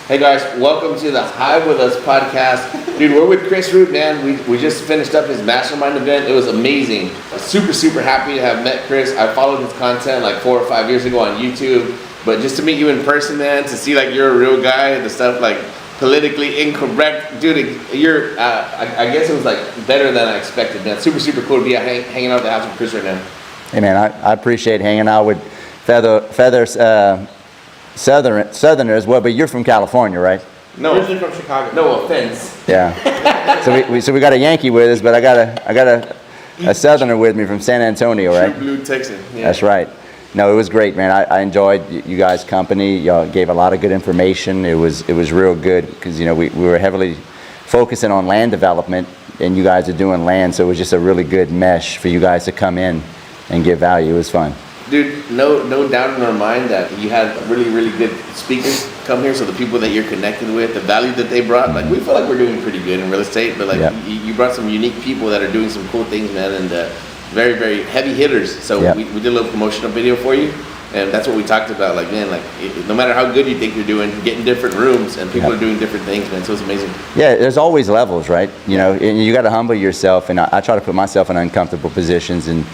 Hey guys, welcome to the Hive with Us podcast. Dude, we're with Chris Rood, man. We just finished up his Mastermind event. It was amazing. Super happy to have met Chris. I followed his content like 4 or 5 years ago on YouTube. But just to meet you in person, man, to see like you're a real guy, the stuff like politically incorrect, dude, you're, I guess it was like better than I expected, man. Super cool to be hanging out at the house with Chris right now. Hey man, I appreciate hanging out with Southerners. Well, but you're from California, right? No, originally from Chicago. No offense. Yeah. So we got a Yankee with us, but I got a Southerner with me from San Antonio, right? True blue Texan. Yeah. That's right. No, it was great, man. I enjoyed you guys' company. Y'all gave a lot of good information. It was real good because we were heavily focusing on land development, and you guys are doing land, so it was just a really good mesh for you guys to come in and give value. It was fun. Dude, no doubt in our mind that you had really good speakers come here. So the people that you're connected with, the value that they brought, like we feel like we're doing pretty good in real estate. But like you brought some unique people that are doing some cool things, man, and very heavy hitters. So we did a little promotional video for you, and that's what we talked about. Like, man, like no matter how good you think you're doing, get in different rooms, and people are doing different things, man. So it's amazing. Yeah, there's always levels, right? And you got to humble yourself. And I try to put myself in uncomfortable positions. And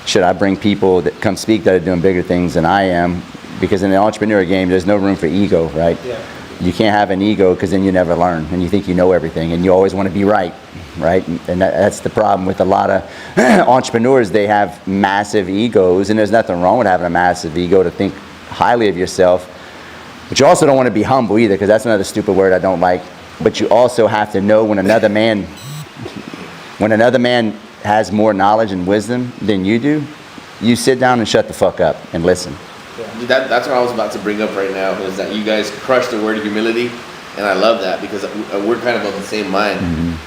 should I bring people that come speak that are doing bigger things than I am? Because in the entrepreneur game, there's no room for ego, right? Yeah. You can't have an ego because then you never learn, and you think you know everything, and you always want to be right? And that's the problem with a lot of entrepreneurs. They have massive egos, and there's nothing wrong with having a massive ego to think highly of yourself. But you also don't want to be humble either, because that's another stupid word I don't like. But you also have to know when another man has more knowledge and wisdom than you do, you sit down and shut the fuck up and listen. Yeah. That's what I was about to bring up right now, is that you guys crushed the word humility. And I love that because we're kind of the same mind,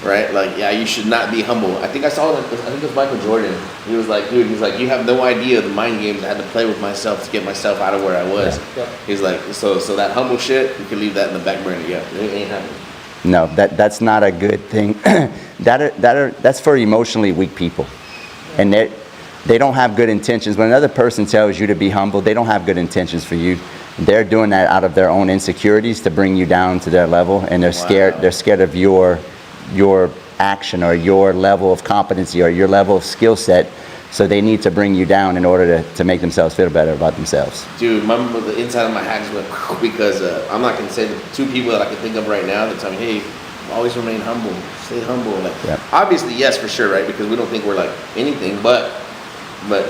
right? Like, yeah, you should not be humble. I think I saw it, I think it was Michael Jordan. He was like, dude, he's like, you have no idea the mind games I had to play with myself to get myself out of where I was. Yeah. He's like, so that humble shit, you can leave that in the back burner. Yeah, it ain't happening. No, that's not a good thing. That's for emotionally weak people. And they don't have good intentions. When another person tells you to be humble, they don't have good intentions for you. They're doing that out of their own insecurities to bring you down to their level, and they're scared. They're scared of your action or your level of competency or your level of skill set. So they need to bring you down in order to make themselves feel better about themselves. Dude, the inside of my hat just went because I'm not going to say the two people that I can think of right now that tell me, hey, always remain humble, stay humble. Like, obviously, yes, for sure, right? Because we don't think we're like anything, but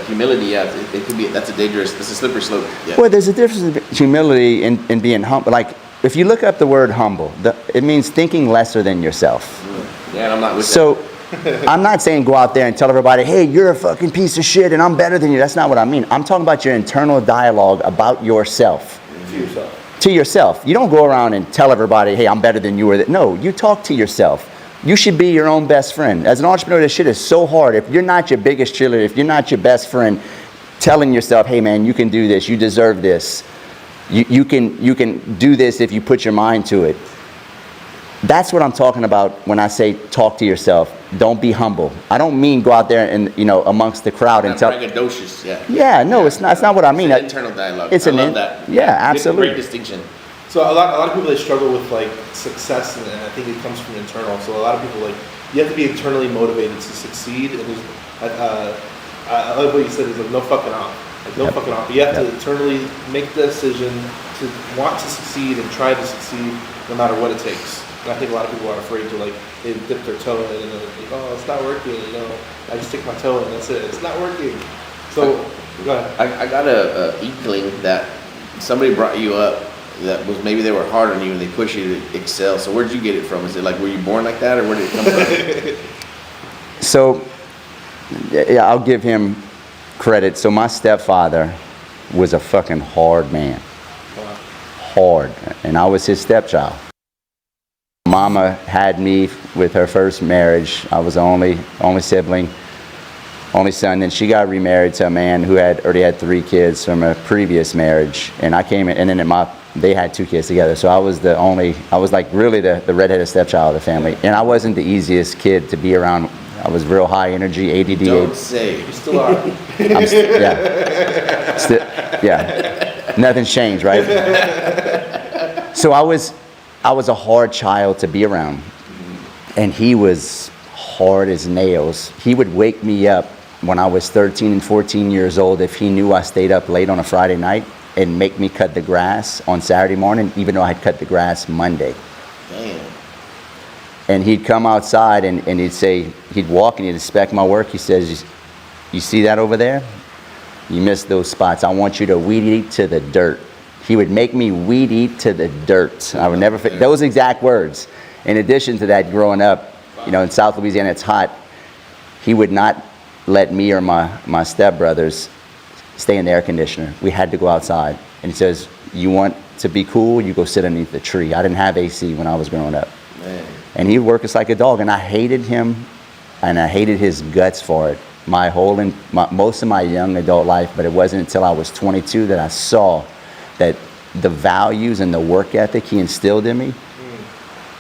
humility, yeah, it could be. That's a slippery slope. Yeah. Well, there's a difference between humility and being humble. Like, if you look up the word humble, it means thinking lesser than yourself. Yeah, and I'm not with so, I'm not saying go out there and tell everybody, hey, you're a fucking piece of shit and I'm better than you. That's not what I mean. I'm talking about your internal dialogue about yourself. To yourself. You don't go around and tell everybody, hey, I'm better than you. No, you talk to yourself. You should be your own best friend. As an entrepreneur, this shit is so hard. If you're not your biggest cheerleader, if you're not your best friend, telling yourself, hey man, you can do this, you deserve this, you can do this if you put your mind to it. That's what I'm talking about when I say talk to yourself. Don't be humble. I don't mean go out there and amongst the crowd and tell. Braggadocious, yeah. Yeah, no, it's not. It's not what I mean. It's an internal dialogue. I love that. Yeah, absolutely. Great distinction. So a lot of people, they struggle with like success, and I think it comes from internal. So a lot of people, like, you have to be internally motivated to succeed. And I love what you said, is like no fucking off. Like no fucking off. But you have to internally make the decision to want to succeed and try to succeed no matter what it takes. And I think a lot of people are afraid to, like, they dip their toe in it and they're like, oh, it's not working. I just stick my toe in, that's it. It's not working. So go ahead. I got a inkling that somebody brought you up that was, maybe they were hard on you and they pushed you to excel. So where'd you get it from? Is it like, were you born like that, or where did it come from? So, yeah, I'll give him credit. So my stepfather was a fucking hard man. Wow. Hard. And I was his stepchild. Mama had me with her first marriage. I was the only sibling, only son. Then she got remarried to a man who already had 3 kids from a previous marriage. And I came in, and then they had 2 kids together. So I was like really the redheaded stepchild of the family. And I wasn't the easiest kid to be around. I was real high energy, ADD. Don't say. You still are. Yeah. Nothing's changed, right? So I was a hard child to be around. And he was hard as nails. He would wake me up when I was 13 and 14 years old if he knew I stayed up late on a Friday night and make me cut the grass on Saturday morning, even though I had cut the grass Monday. Damn. And he'd come outside and he'd say, he'd walk and he'd inspect my work. He says, you see that over there? You missed those spots. I want you to weed eat to the dirt. He would make me weed eat to the dirt. I would never forget those exact words. In addition to that, growing up, you know, in South Louisiana, it's hot. He would not let me or my stepbrothers stay in the air conditioner. We had to go outside. And he says, you want to be cool, you go sit underneath the tree. I didn't have AC when I was growing up. Man. And he'd work us like a dog. And I hated him, and I hated his guts for it. Most of my young adult life, but it wasn't until I was 22 that I saw that the values and the work ethic he instilled in me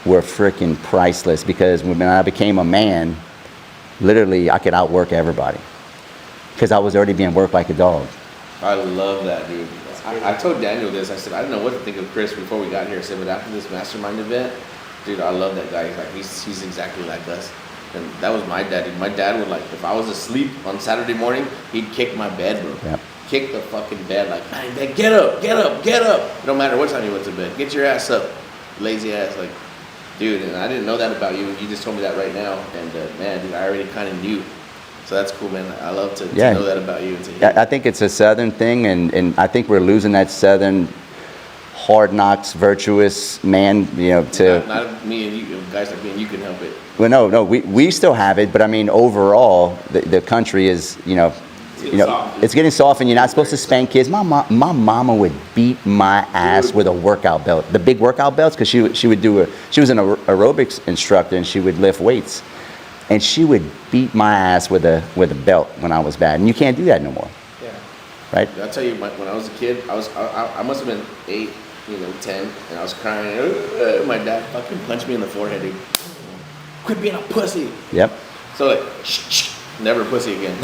were freaking priceless, because when I became a man, literally I could outwork everybody because I was already being worked like a dog. I love that, dude. I told Daniel this. I said, I didn't know what to think of Chris before we got here. I said, but after this mastermind event, dude, I love that guy. He's exactly like us. And that was my dad. My dad would, like, if I was asleep on Saturday morning, he'd kick my bed, bro. Yep. Kick the fucking bed, like, man, get up, get up, get up. No matter what time you went to bed, get your ass up, lazy ass, like. Dude, and I didn't know that about you. You just told me that right now. And, man, dude, I already kind of knew. So that's cool, man. I love to know that about you. And to hear. I think it's a Southern thing, and I think we're losing that Southern hard knocks, virtuous man, you know, to... Not me and you, guys like me and you can help it. Well, no, we still have it, but I mean, overall, the country is, it's getting soft, and you're not supposed to spank kids. My mama would beat my ass with a workout belt, the big workout belts, because she was an aerobics instructor, and she would lift weights, and she would beat my ass with a belt when I was bad, and you can't do that no more. Yeah. Right? I'll tell you, when I was a kid, I must have been 8, 10, and I was crying. My dad fucking punched me in the forehead, dude. Quit being a pussy. Yep. So like, shh, never a pussy again.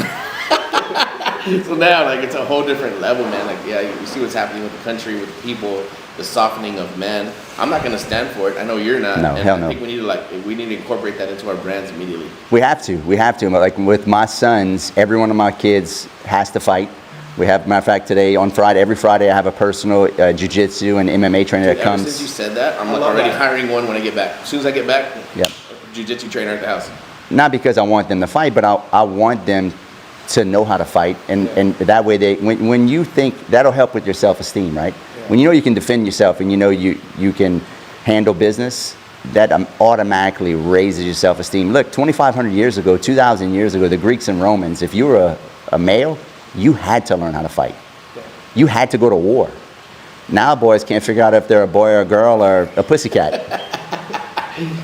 So now, like, it's a whole different level, man. Like, yeah, you see what's happening with the country, with people, the softening of men. I'm not gonna stand for it. I know you're not. No, and hell I no. think we need to incorporate that into our brands immediately. We have to. Like with my sons, every one of my kids has to fight. We have, matter of fact, today on Friday, every Friday I have a personal jiu-jitsu and MMA trainer that comes. Ever since you said that, I'm already hiring one when I get back. As soon as I get back, yep. Jiu-jitsu trainer at the house. Not because I want them to fight, but I want them to know how to fight, and that way when you think, that'll help with your self-esteem, right? Yeah. When you know you can defend yourself and you know you can handle business, that automatically raises your self-esteem. Look, 2,500 years ago, 2,000 years ago, the Greeks and Romans, if you were a male, you had to learn how to fight. Yeah. You had to go to war. Now boys can't figure out if they're a boy or a girl or a pussycat.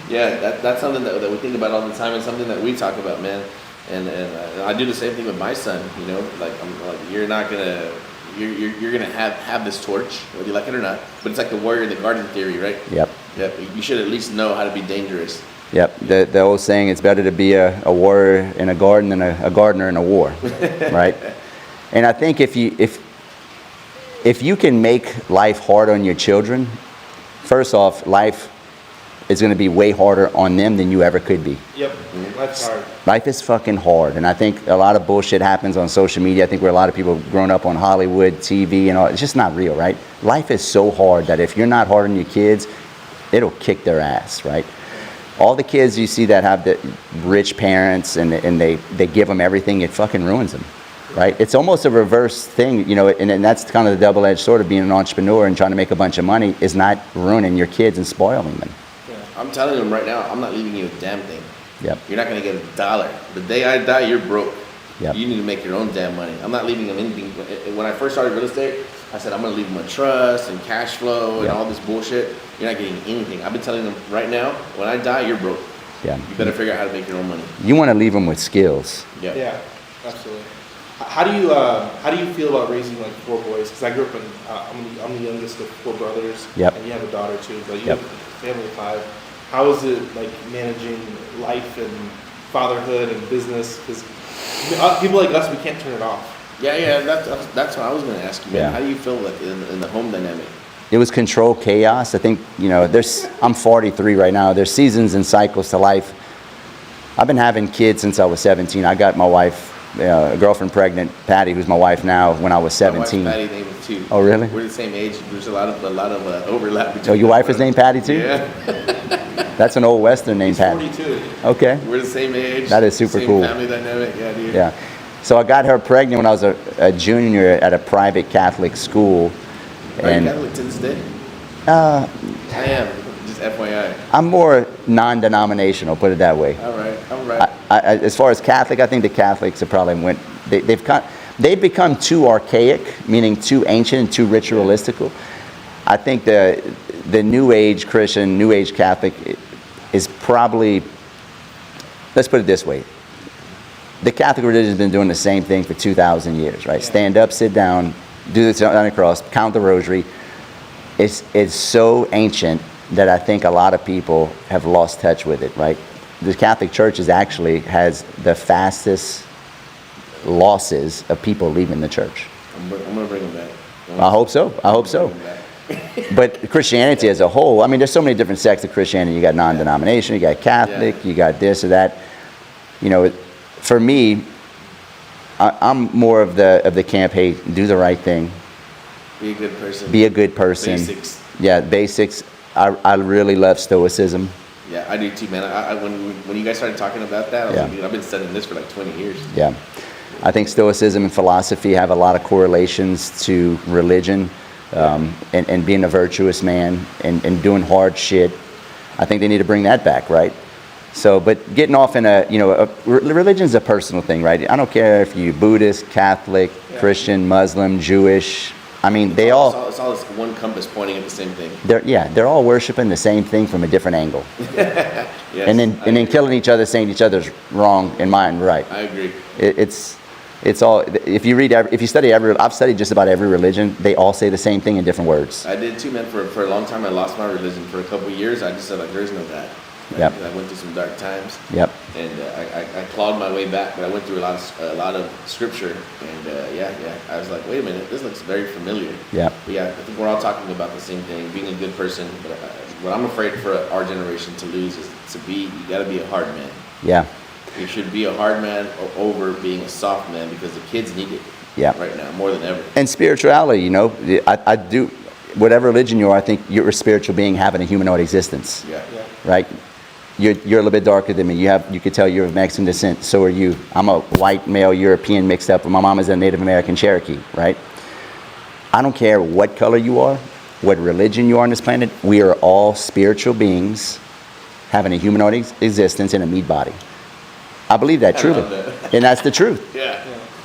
Yeah, that's something that we think about all the time, and something that we talk about, man. And I do the same thing with my son. Like I'm like, you're gonna have this torch, whether you like it or not. But it's like the warrior in the garden theory, right? Yep. You should at least know how to be dangerous. Yep. The old saying, it's better to be a warrior in a garden than a gardener in a war, right? And I think if you can make life hard on your children, first off, life is going to be way harder on them than you ever could be. Yep, life's hard. Life is fucking hard, and I think a lot of bullshit happens on social media. I think where a lot of people grown up on Hollywood, TV, and all, it's just not real, right? Life is so hard that if you're not hard on your kids, it'll kick their ass, right? All the kids you see that have the rich parents and they give them everything, it fucking ruins them, right? It's almost a reverse thing, and that's kind of the double-edged sword of being an entrepreneur and trying to make a bunch of money, is not ruining your kids and spoiling them. I'm telling them right now, I'm not leaving you a damn thing. Yep. You're not going to get $1. The day I die, you're broke. Yep. You need to make your own damn money. I'm not leaving them anything. When I first started real estate, I said I'm going to leave them a trust and cash flow and all this bullshit. You're not getting anything. I've been telling them right now, when I die, you're broke. Yeah. You better figure out how to make your own money. You want to leave them with skills. Yeah. Yeah, absolutely. How do you feel about raising like 4 boys? Because I grew up in I'm the youngest of 4 brothers. Yep. And you have a daughter too, but you Yep. have a family of 5. How is it like managing life and fatherhood and business? Because people like us, we can't turn it off. Yeah. That's what I was going to ask you, man. Yeah. How do you feel like in the home dynamic? It was controlled chaos. I think, I'm 43 right now. There's seasons and cycles to life. I've been having kids since I was 17. I got my wife, a girlfriend pregnant, Patty, who's my wife now, when I was 17. My wife's Patty named too. Oh, really? We're the same age. There's a lot of overlap between. Oh, your wife is named Patty too? Yeah. That's an old Western name, Patty. 42. Okay. We're the same age. That is super cool. Family dynamic, yeah, dude. Yeah. So I got her pregnant when I was a junior at a private Catholic school. Are you Catholic to this day? I am. Just FYI. I'm more non-denominational, put it that way. All right. As far as Catholic, I think the Catholics have probably they've become too archaic, meaning too ancient and too ritualistical. I think the New Age Christian, New Age Catholic is probably, let's put it this way, the Catholic religion has been doing the same thing for 2,000 years, right? Yeah. Stand up, sit down, do the on the cross, count the rosary. It's so ancient that I think a lot of people have lost touch with it, right? The Catholic Church has the fastest losses of people leaving the church. I'm going to bring them back. I hope so. But Christianity as a whole, I mean, there's so many different sects of Christianity. You got non-denomination, you got Catholic, you got this or that. For me, I'm more of the camp, hey, do the right thing. Be a good person. Be a good person. Basics. Yeah, basics. I really love Stoicism. Yeah, I do too, man. When you guys started talking about that, I was like, dude, I've been studying this for like 20 years. Yeah. I think Stoicism and philosophy have a lot of correlations to religion, and being a virtuous man and doing hard shit. I think they need to bring that back, right? So, but getting off in religion's a personal thing, right? I don't care if you're Buddhist, Catholic, Christian, Muslim, Jewish. I mean, it's all this one compass pointing at the same thing. They're all worshiping the same thing from a different angle. Yes, and then killing each other, saying each other's wrong and mine right. I agree. It's all, if you study I've studied just about every religion, they all say the same thing in different words. I did too, man. For a long time, I lost my religion. For a couple of years, I just said, like, there's no God. Right? Yep. I went through some dark times. Yep. And I clawed my way back, but I went through a lot of scripture, and I was like, wait a minute, this looks very familiar. Yeah. But yeah, I think we're all talking about the same thing, being a good person. But what I'm afraid for our generation to lose is you got to be a hard man. Yeah. You should be a hard man over being a soft man, because the kids need it right now more than ever. And spirituality, I do, whatever religion you are, I think you're a spiritual being having a humanoid existence. Yeah. Right? You're a little bit darker than me. You could tell you're of Mexican descent. So are you. I'm a white male European mixed up. My mom is a Native American Cherokee, right? I don't care what color you are, what religion you are on this planet. We are all spiritual beings having a humanoid existence in a meat body. I believe that truly. And that's the truth. Yeah.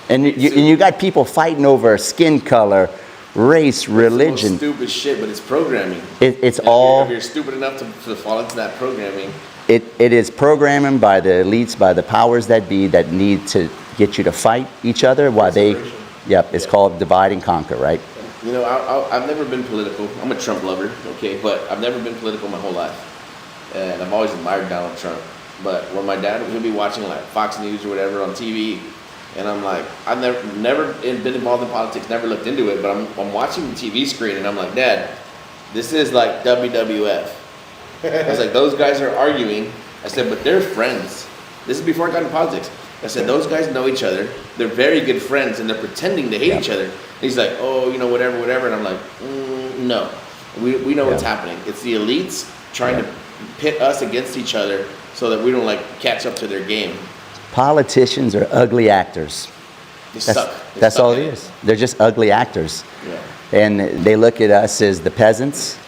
And you got people fighting over skin color, race, religion. It's the most stupid shit, but it's programming. If you're stupid enough to fall into that programming. It is programming by the elites, by the powers that be, that need to get you to fight each other while it's called divide and conquer, right? I've never been political. I'm a Trump lover, okay, but I've never been political my whole life. And I've always admired Donald Trump. But when my dad, he'll be watching like Fox News or whatever on TV, and I'm like, I've never been involved in politics, never looked into it, but I'm watching the TV screen, and I'm like, Dad, this is like WWF. I was like, those guys are arguing. I said, but they're friends. This is before I got into politics. I said, those guys know each other. They're very good friends, and they're pretending to hate each other. And he's like, oh, whatever. And I'm like, no. We know what's happening. It's the elites trying to pit us against each other so that we don't catch up to their game. Politicians are ugly actors. That's all it is. They're just ugly actors. Yeah. And they look at us as the peasants.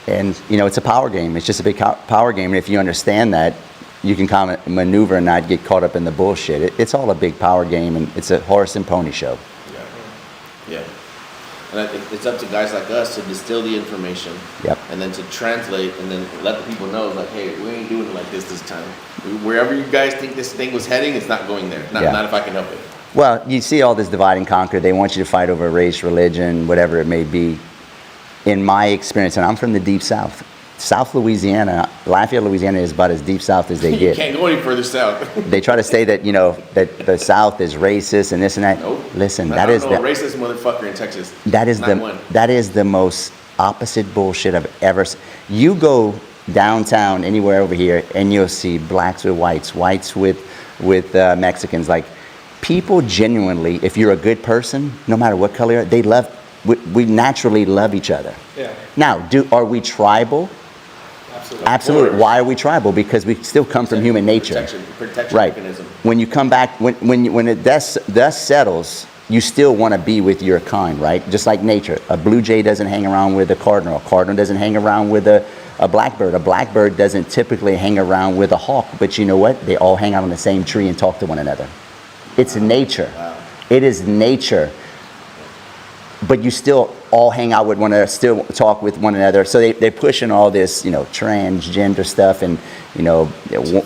And, it's a power game. It's just a big power game. And if you understand that, you can kind of maneuver and not get caught up in the bullshit. It's all a big power game, and it's a horse and pony show. Yeah. And I think it's up to guys like us to distill the information. Yep. And then to translate and then let the people know, like, hey, we ain't doing it like this time. Wherever you guys think this thing was heading, it's not going there. Not if I can help it. Well, you see all this divide and conquer. They want you to fight over race, religion, whatever it may be. In my experience, and I'm from the deep South, South Louisiana, Lafayette, Louisiana is about as deep South as they get. You can't go any further south. They try to say that, that the South is racist and this and that. Nope. Listen, that is the racist motherfucker in Texas. That is the most opposite bullshit I've ever seen. You go downtown anywhere over here and you'll see blacks with whites, whites with Mexicans. Like, people genuinely, if you're a good person, no matter what color, they love, we naturally love each other. Yeah. Now, are we tribal? Absolutely. Absolutely. Why are we tribal? Because we still come from human nature. Protection Right. mechanism. When you come back, when it dust settles, you still want to be with your kind, right? Just like nature. A blue jay doesn't hang around with a cardinal. A cardinal doesn't hang around with a blackbird. A blackbird doesn't typically hang around with a hawk. But you know what? They all hang out on the same tree and talk to one another. It's nature. Wow. It is nature. But you still all hang out with one another, still talk with one another. So they're pushing all this, transgender stuff, and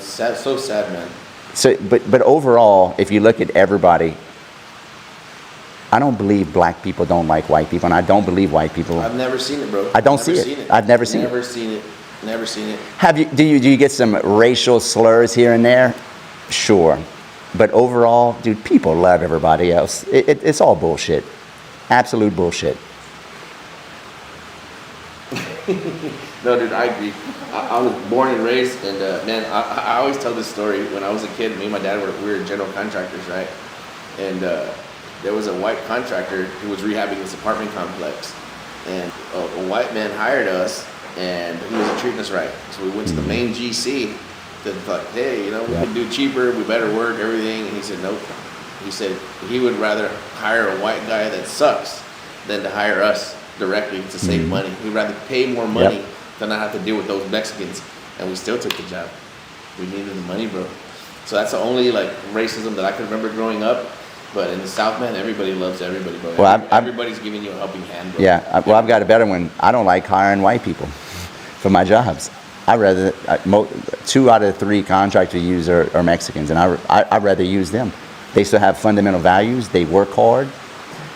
Sad, so sad, man. So, but overall, if you look at everybody, I don't believe black people don't like white people, and I don't believe white people. I've never seen it, bro. I don't see it. I've never seen it. Never seen it. Never seen it. Do you get some racial slurs here and there? Sure, but overall, dude, people love everybody else. It's all bullshit. Absolute bullshit. No, dude, I agree. I was born and raised, and man, I always tell this story. When I was a kid, me and my dad we were general contractors, right? And there was a white contractor who was rehabbing this apartment complex, and a white man hired us, and he wasn't treating us right. So we went to the main GC to like, hey, we can do cheaper, we better work, everything. And he said, nope. He said he would rather hire a white guy that sucks than to hire us directly to save money. He'd rather pay more money than not have to deal with those Mexicans. And we still took the job. We needed the money, bro. So that's the only racism that I can remember growing up. But in the South, man, everybody loves everybody, bro. Well, everybody's giving you a helping hand, bro. Yeah, I've got a better one. I don't like hiring white people for my jobs. I'd rather 2 out of 3 contractors we use are Mexicans, and I'd rather use them. They still have fundamental values. They work hard.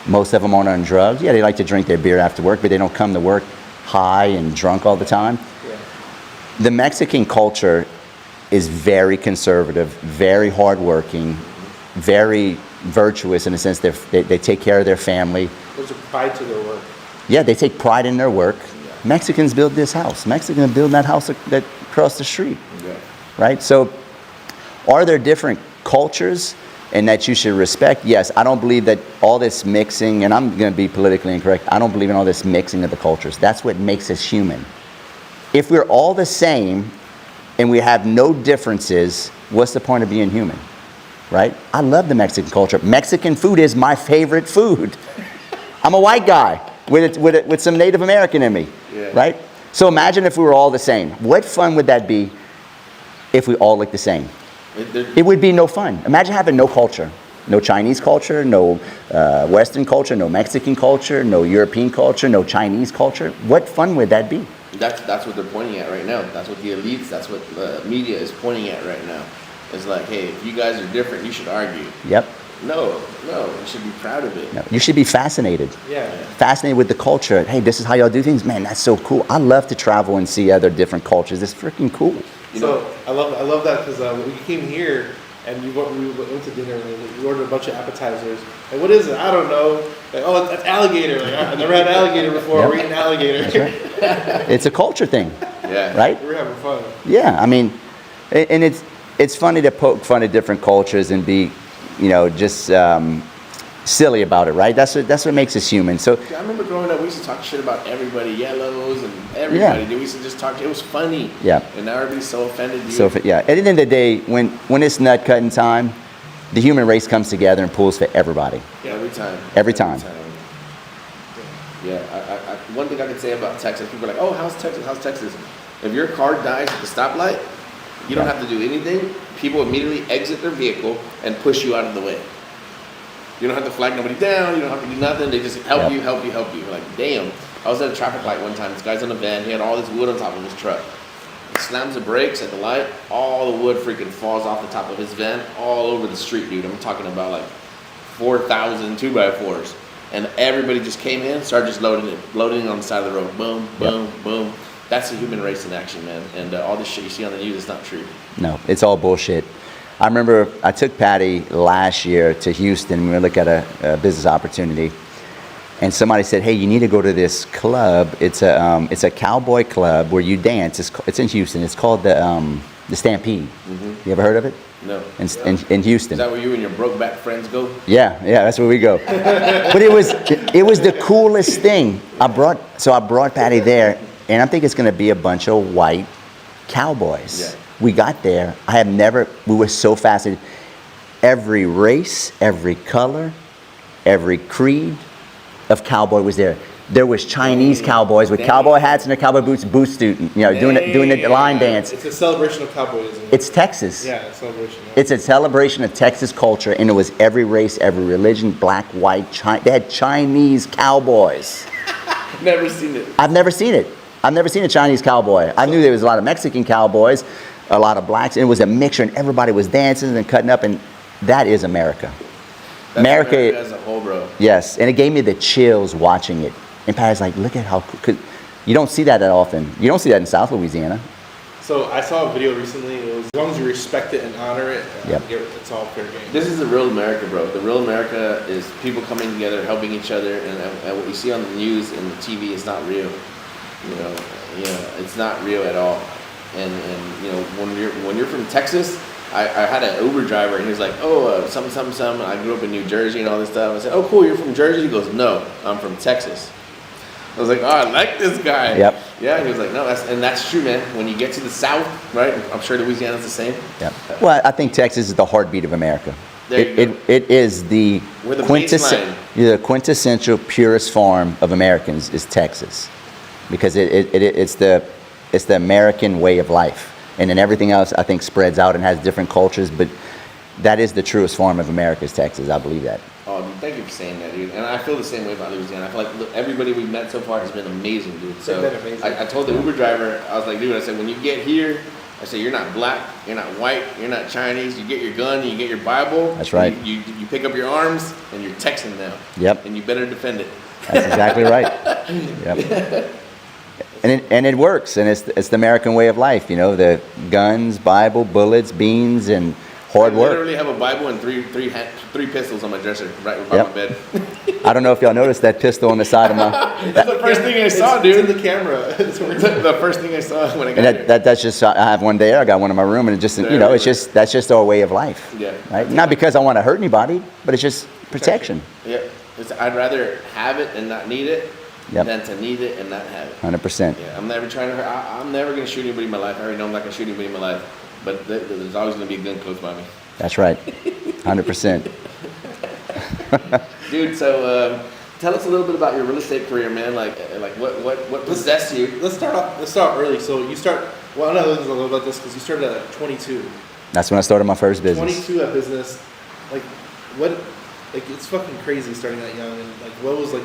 Most of them aren't on drugs. Yeah, they like to drink their beer after work, but they don't come to work high and drunk all the time. Yeah. The Mexican culture is very conservative, very hardworking, very virtuous in the sense they take care of their family. There's a pride to their work. Yeah, they take pride in their work. Yeah. Mexicans build this house. Mexicans build that house that across the street. Yeah. Right? So are there different cultures and that you should respect? Yes, I don't believe that all this mixing, and I'm going to be politically incorrect, I don't believe in all this mixing of the cultures. That's what makes us human. If we're all the same and we have no differences, what's the point of being human? Right? I love the Mexican culture. Mexican food is my favorite food. I'm a white guy with some Native American in me. Yeah. Right? So imagine if we were all the same. What fun would that be if we all looked the same? It would be no fun. Imagine having no culture. No Chinese culture, no Western culture, no Mexican culture, no European culture, no Chinese culture. What fun would that be? That's what they're pointing at right now. That's what the elites, that's what the media is pointing at right now. It's like, hey, if you guys are different, you should argue. Yep. No, you should be proud of it. No, you should be fascinated. Yeah. Fascinated with the culture. Hey, this is how y'all do things? Man, that's so cool. I love to travel and see other different cultures. It's freaking cool. I love that because when we came here and we went to dinner and we ordered a bunch of appetizers. Like, what is it? I don't know. Like, oh, that's alligator. Like, I've never had alligator before. Yep. We're eating alligator. That's right. It's a culture thing. Yeah. Right? We're having fun. Yeah, I mean, and it's funny to poke fun at different cultures and be, just silly about it, right? That's what makes us human. So I remember growing up, we used to talk shit about everybody, yellows and everybody. Yeah. We used to just talk. It was funny. Yeah. And now everybody's so offended. Dude. So at the end of the day, when it's nut cutting time, the human race comes together and pulls for everybody. Yeah, every time. Every time. Yeah. One thing I can say about Texas, people are like, oh, how's Texas? How's Texas? If your car dies at the stoplight, you don't have to do anything. People immediately exit their vehicle and push you out of the way. You don't have to flag nobody down. You don't have to do nothing. They just help you. Like, damn. I was at a traffic light one time. This guy's in a van. He had all this wood on top of his truck. He slams the brakes at the light. All the wood freaking falls off the top of his van all over the street, dude. I'm talking about like 4,000 2x4s. And everybody just came in, started just loading it on the side of the road. Boom, boom, boom. That's the human race in action, man. And all this shit you see on the news is not true. No, it's all bullshit. I remember I took Patty last year to Houston. We were looking at a business opportunity. And somebody said, hey, you need to go to this club. It's a cowboy club where you dance. It's in Houston. It's called the Stampede. You ever heard of it? No. In Houston. Is that where you and your broke back friends go? Yeah, that's where we go. But it was the coolest thing. I brought Patty there, and I think it's going to be a bunch of white cowboys. Yeah. We got there. We were so fascinated. Every race, every color, every creed of cowboy was there. There was Chinese cowboys with cowboy hats and their cowboy boots, doing the line dance. It's a celebration of cowboyism. It's Texas. Yeah, a celebration. Yeah. It's a celebration of Texas culture, and it was every race, every religion, black, white, They had Chinese cowboys. Never seen it. I've never seen it. I've never seen a Chinese cowboy. I knew there was a lot of Mexican cowboys, a lot of blacks, and it was a mixture, and everybody was dancing and cutting up, and that is America. That's America as a whole, bro. Yes, and it gave me the chills watching it. And Patty's like, look at how, cause you don't see that often. You don't see that in South Louisiana. So I saw a video recently. It was, as long as you respect it and honor it, it's all fair game. This is the real America, bro. The real America is people coming together, helping each other, and what you see on the news and the TV is not real. You know, it's not real at all. And you know, when you're from Texas, I had an Uber driver, and he was like, something. I grew up in New Jersey and all this stuff. I said, oh, cool, you're from Jersey? He goes, no, I'm from Texas. I was like, oh, I like this guy. Yep. Yeah, he was like, no, that's true, man. When you get to the South, right? I'm sure Louisiana's the same. Yeah. Well, I think Texas is the heartbeat of America. It is the quintessential purest form of Americans is Texas, because it's the American way of life. And then everything else, I think, spreads out and has different cultures, but that is the truest form of America is Texas. I believe that. Oh, dude, thank you for saying that, dude. And I feel the same way about Louisiana. I feel like everybody we've met so far has been amazing, dude. So amazing. I told the Uber driver, I was like, dude, I said, when you get here, I said, you're not black, you're not white, you're not Chinese. You get your gun, you get your Bible. That's right. You pick up your arms, and you're Texan now. Yep. And you better defend it. That's exactly right. Yep. And it works, and it's the American way of life, you know, the guns, Bible, bullets, beans, and hard work. I literally have a Bible and three pistols on my dresser right by my bed. I don't know if y'all noticed that pistol on the side of my... That's the first thing I saw, dude. It's in the camera. The first thing I saw when I got here. That's just, I have one there, I got one in my room, and it just, that's just our way of life. Yeah. Right? Not because I want to hurt anybody, but it's just protection. Yeah. I'd rather have it and not need it than to need it and not have it. 100%. Yeah, I'm never trying to hurt. I'm never going to shoot anybody in my life. I already know I'm not going to shoot anybody in my life. But there's always going to be a gun close by me. That's right. 100%. Dude, so tell us a little bit about your real estate career, man. Like what possessed you? Let's start early. So one of the things I love about this because you started at 22. That's when I started my first business. 22 at business. It's fucking crazy starting that young. And what was the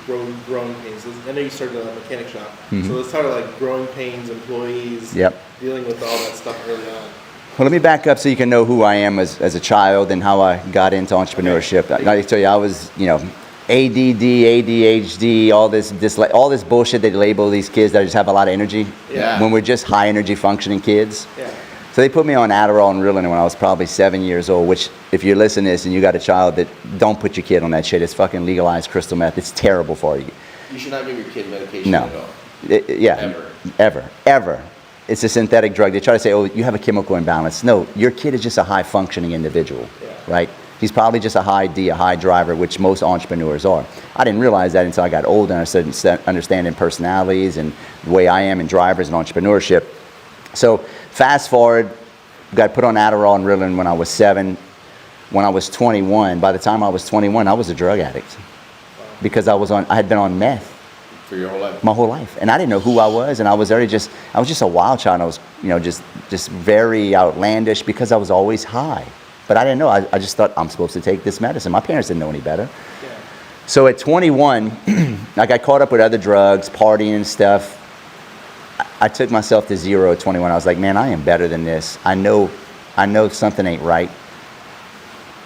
growing pains? I know you started a mechanic shop. Mm-hmm. So let's talk about growing pains, employees, dealing with all that stuff early on. Well, let me back up so you can know who I am as a child and how I got into entrepreneurship. Okay. I tell you, I was, ADD, ADHD, all this bullshit they label these kids that just have a lot of energy. Yeah. When we're just high energy functioning kids. Yeah. So they put me on Adderall and Ritalin when I was probably 7 years old, which if you're listening to this and you got a child, don't put your kid on that shit. It's fucking legalized crystal meth. It's terrible for you. You should not give your kid medication at all. Ever. It's a synthetic drug. They try to say, oh, you have a chemical imbalance. No, your kid is just a high functioning individual, right? He's probably just a high D, a high driver, which most entrepreneurs are. I didn't realize that until I got older and I started understanding personalities and the way I am in drivers and entrepreneurship. So fast forward, got put on Adderall and Ritalin when I was 7. When I was 21, by the time I was 21, I was a drug addict because I had been on meth. For your whole life? My whole life. And I didn't know who I was, and I was just a wild child. I was, just very outlandish because I was always high. But I didn't know. I just thought I'm supposed to take this medicine. My parents didn't know any better. Yeah. So at 21, I got caught up with other drugs, partying and stuff. I took myself to zero at 21. I was like, man, I am better than this. I know something ain't right.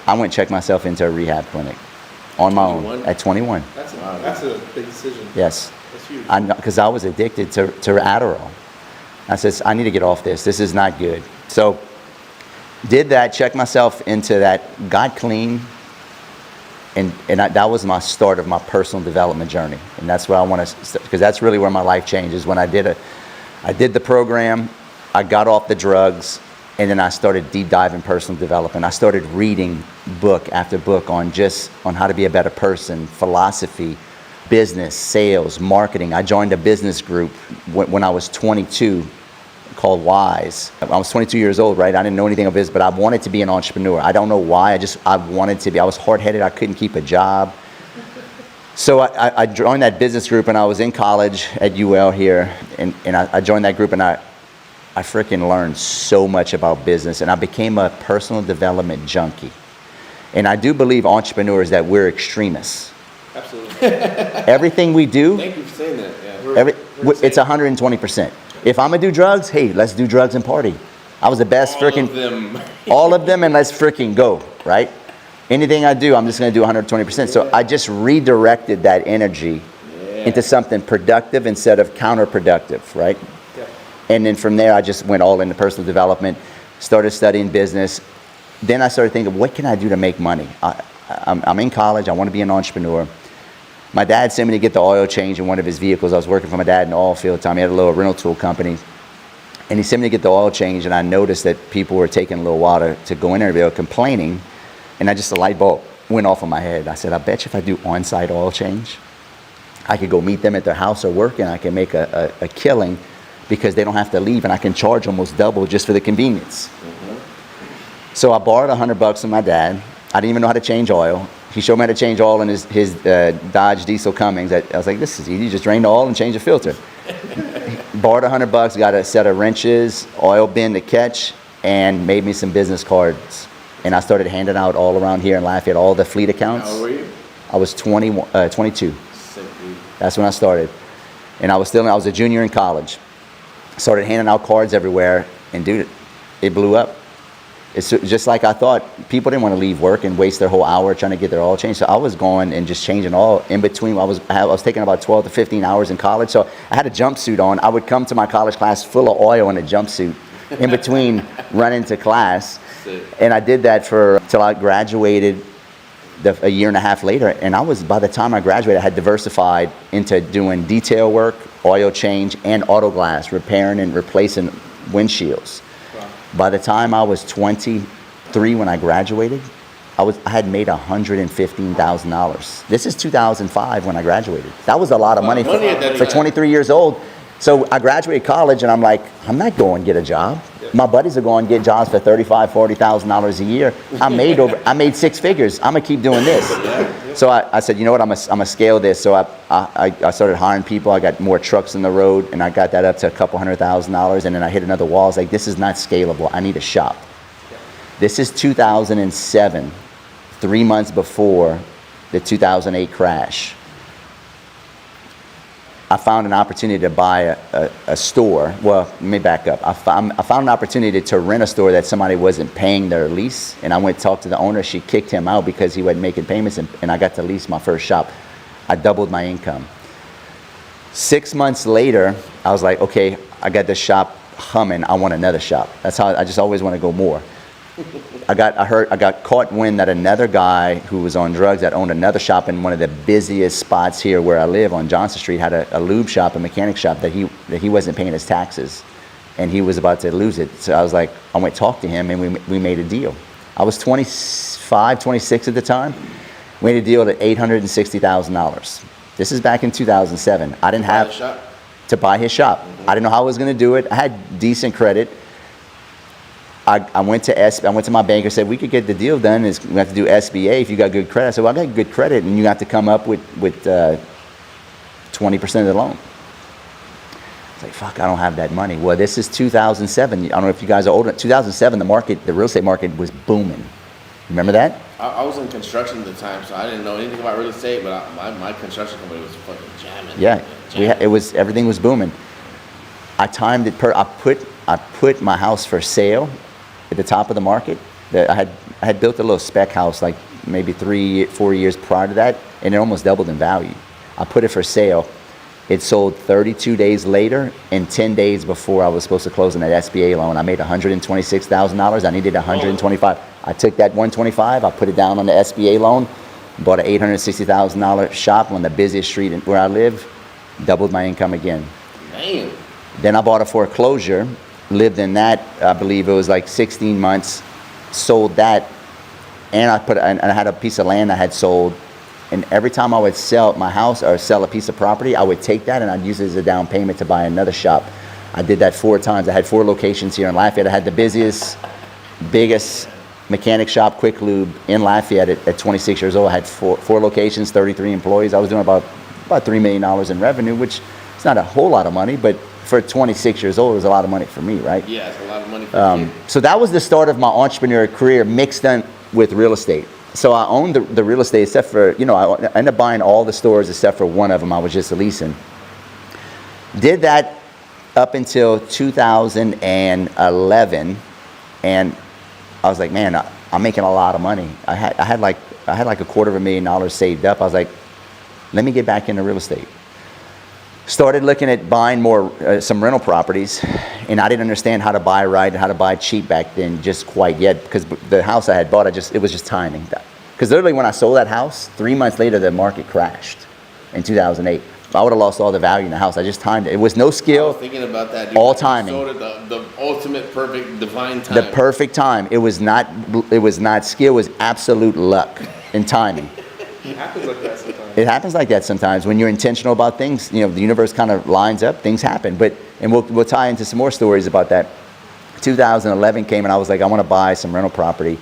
I went and checked myself into a rehab clinic on my own at 21. That's a big decision. Yes. That's huge. Because I was addicted to Adderall. I said, I need to get off this. This is not good. So did that, checked myself into that, got clean, that was my start of my personal development journey. And that's where I want to, because that's really where my life changes. When I did the program, I got off the drugs, and then I started deep diving personal development. I started reading book after book on how to be a better person, philosophy, business, sales, marketing. I joined a business group when I was 22 called Wise. I was 22 years old, right? I didn't know anything of this, but I wanted to be an entrepreneur. I don't know why. I wanted to be. I was hard-headed. I couldn't keep a job. So I joined that business group, and I was in college at UL here, and I joined that group, and I freaking learned so much about business, and I became a personal development junkie. And I do believe entrepreneurs that we're extremists. Absolutely. Everything we do, Thank you for saying that. Yeah. it's 120%. If I'm gonna do drugs, hey, let's do drugs and party. I was the best all of them, and let's freaking go, right? Anything I do, I'm just gonna do 120%. So I just redirected that energy into something productive instead of counterproductive, right? Yeah. And then from there, I just went all into personal development, started studying business. Then I started thinking, what can I do to make money? I'm in college, I wanna be an entrepreneur. My dad sent me to get the oil change in one of his vehicles. I was working for my dad in the oil field at the time. He had a little rental tool company. And he sent me to get the oil change, and I noticed that people were taking a little while to go in there. They were complaining, and a light bulb went off in my head. I said, I bet you if I do on-site oil change, I could go meet them at their house or work, and I can make a killing because they don't have to leave, and I can charge almost double just for the convenience. Mm-hmm. So I borrowed $100 from my dad. I didn't even know how to change oil. He showed me how to change oil in his Dodge diesel Cummins. I was like, this is easy. You just drain the oil and change the filter. Borrowed $100, got a set of wrenches, oil bin to catch, and made me some business cards. And I started handing out all around here in Lafayette, all the fleet accounts. How old were you? I was 22. Sick, dude. That's when I started. And I was a junior in college. Started handing out cards everywhere, and dude, it blew up. It's just like I thought. People didn't want to leave work and waste their whole hour trying to get their oil changed. So I was going and just changing oil in between. I was taking about 12 to 15 hours in college. So I had a jumpsuit on. I would come to my college class full of oil in a jumpsuit in between running to class. And I did that till I graduated a year and a half later. And by the time I graduated, I had diversified into doing detail work, oil change, and auto glass, repairing and replacing windshields. By the time I was 23 when I graduated, I had made $115,000. This is 2005 when I graduated. That was a lot of money for 23 years old. So I graduated college, and I'm like, I'm not going to get a job. My buddies are going to get jobs for $35,000, $40,000 a year. I made six figures. I'm gonna keep doing this. So I said, you know what? I'm gonna scale this. So I started hiring people. I got more trucks in the road, and I got that up to a couple $100,000. And then I hit another wall. I was like, this is not scalable. I need a shop. This is 2007, 3 months before the 2008 crash. I found an opportunity to buy a store. Well, let me back up. I found an opportunity to rent a store that somebody wasn't paying their lease, and I went to talk to the owner. She kicked him out because he wasn't making payments, and I got to lease my first shop. I doubled my income. 6 months later, I was like, okay, I got this shop humming. I want another shop. That's how I just always want to go more. I got caught wind that another guy who was on drugs that owned another shop in one of the busiest spots here where I live on Johnson Street had a lube shop, a mechanic shop that he wasn't paying his taxes, and he was about to lose it. So I was like, I went to talk to him, and we made a deal. I was 25, 26 at the time. We made a deal at $860,000. This is back in 2007. I didn't have to buy his shop. I didn't know how I was going to do it. I had decent credit. I went to my banker, said we could get the deal done. We have to do SBA if you got good credit. I said, well, I got good credit, and you have to come up with 20% of the loan. I was like, fuck, I don't have that money. Well, this is 2007. I don't know if you guys are older. 2007, the real estate market was booming. Remember that? I was in construction at the time, so I didn't know anything about real estate, but my construction company was fucking jamming. Yeah, everything was booming. I timed it I put my house for sale at the top of the market. I had built a little spec house like maybe 3-4 years prior to that, and it almost doubled in value. I put it for sale. It sold 32 days later, and 10 days before I was supposed to close on that SBA loan. I made $126,000. I needed $125,000. I took that $125,000, I put it down on the SBA loan. Bought an $860,000 shop on the busiest street where I live. Doubled my income again. Damn. Then I bought a foreclosure. Lived in that, I believe it was like 16 months. Sold that. And I had a piece of land I had sold. And every time I would sell my house or sell a piece of property, I would take that and I'd use it as a down payment to buy another shop. I did that 4 times. I had 4 locations here in Lafayette. I had the biggest mechanic shop, Quick Lube, in Lafayette at 26 years old. I had four locations, 33 employees. I was doing about $3 million in revenue, which is not a whole lot of money, but for 26 years old, it was a lot of money for me, right? Yeah, it's a lot of money for a kid. So that was the start of my entrepreneurial career mixed in with real estate. So I owned the real estate except for, I ended up buying all the stores except for one of them. I was just leasing. Did that up until 2011, and I was like, man, I'm making a lot of money. I had like $250,000 saved up. I was like, let me get back into real estate. Started looking at buying more some rental properties, and I didn't understand how to buy right and how to buy cheap back then just quite yet, because the house I had bought, it was just timing. Because literally when I sold that house, 3 months later the market crashed in 2008. I would have lost all the value in the house. I just timed it. It was no skill. I was thinking about that, dude. All timing. So did the ultimate perfect divine time. The perfect time. It was not skill. It was absolute luck and timing. It happens like that sometimes. It happens like that sometimes when you're intentional about things. The universe kind of lines up. Things happen. And we'll tie into some more stories about that. 2011 came and I was like, I want to buy some rental property.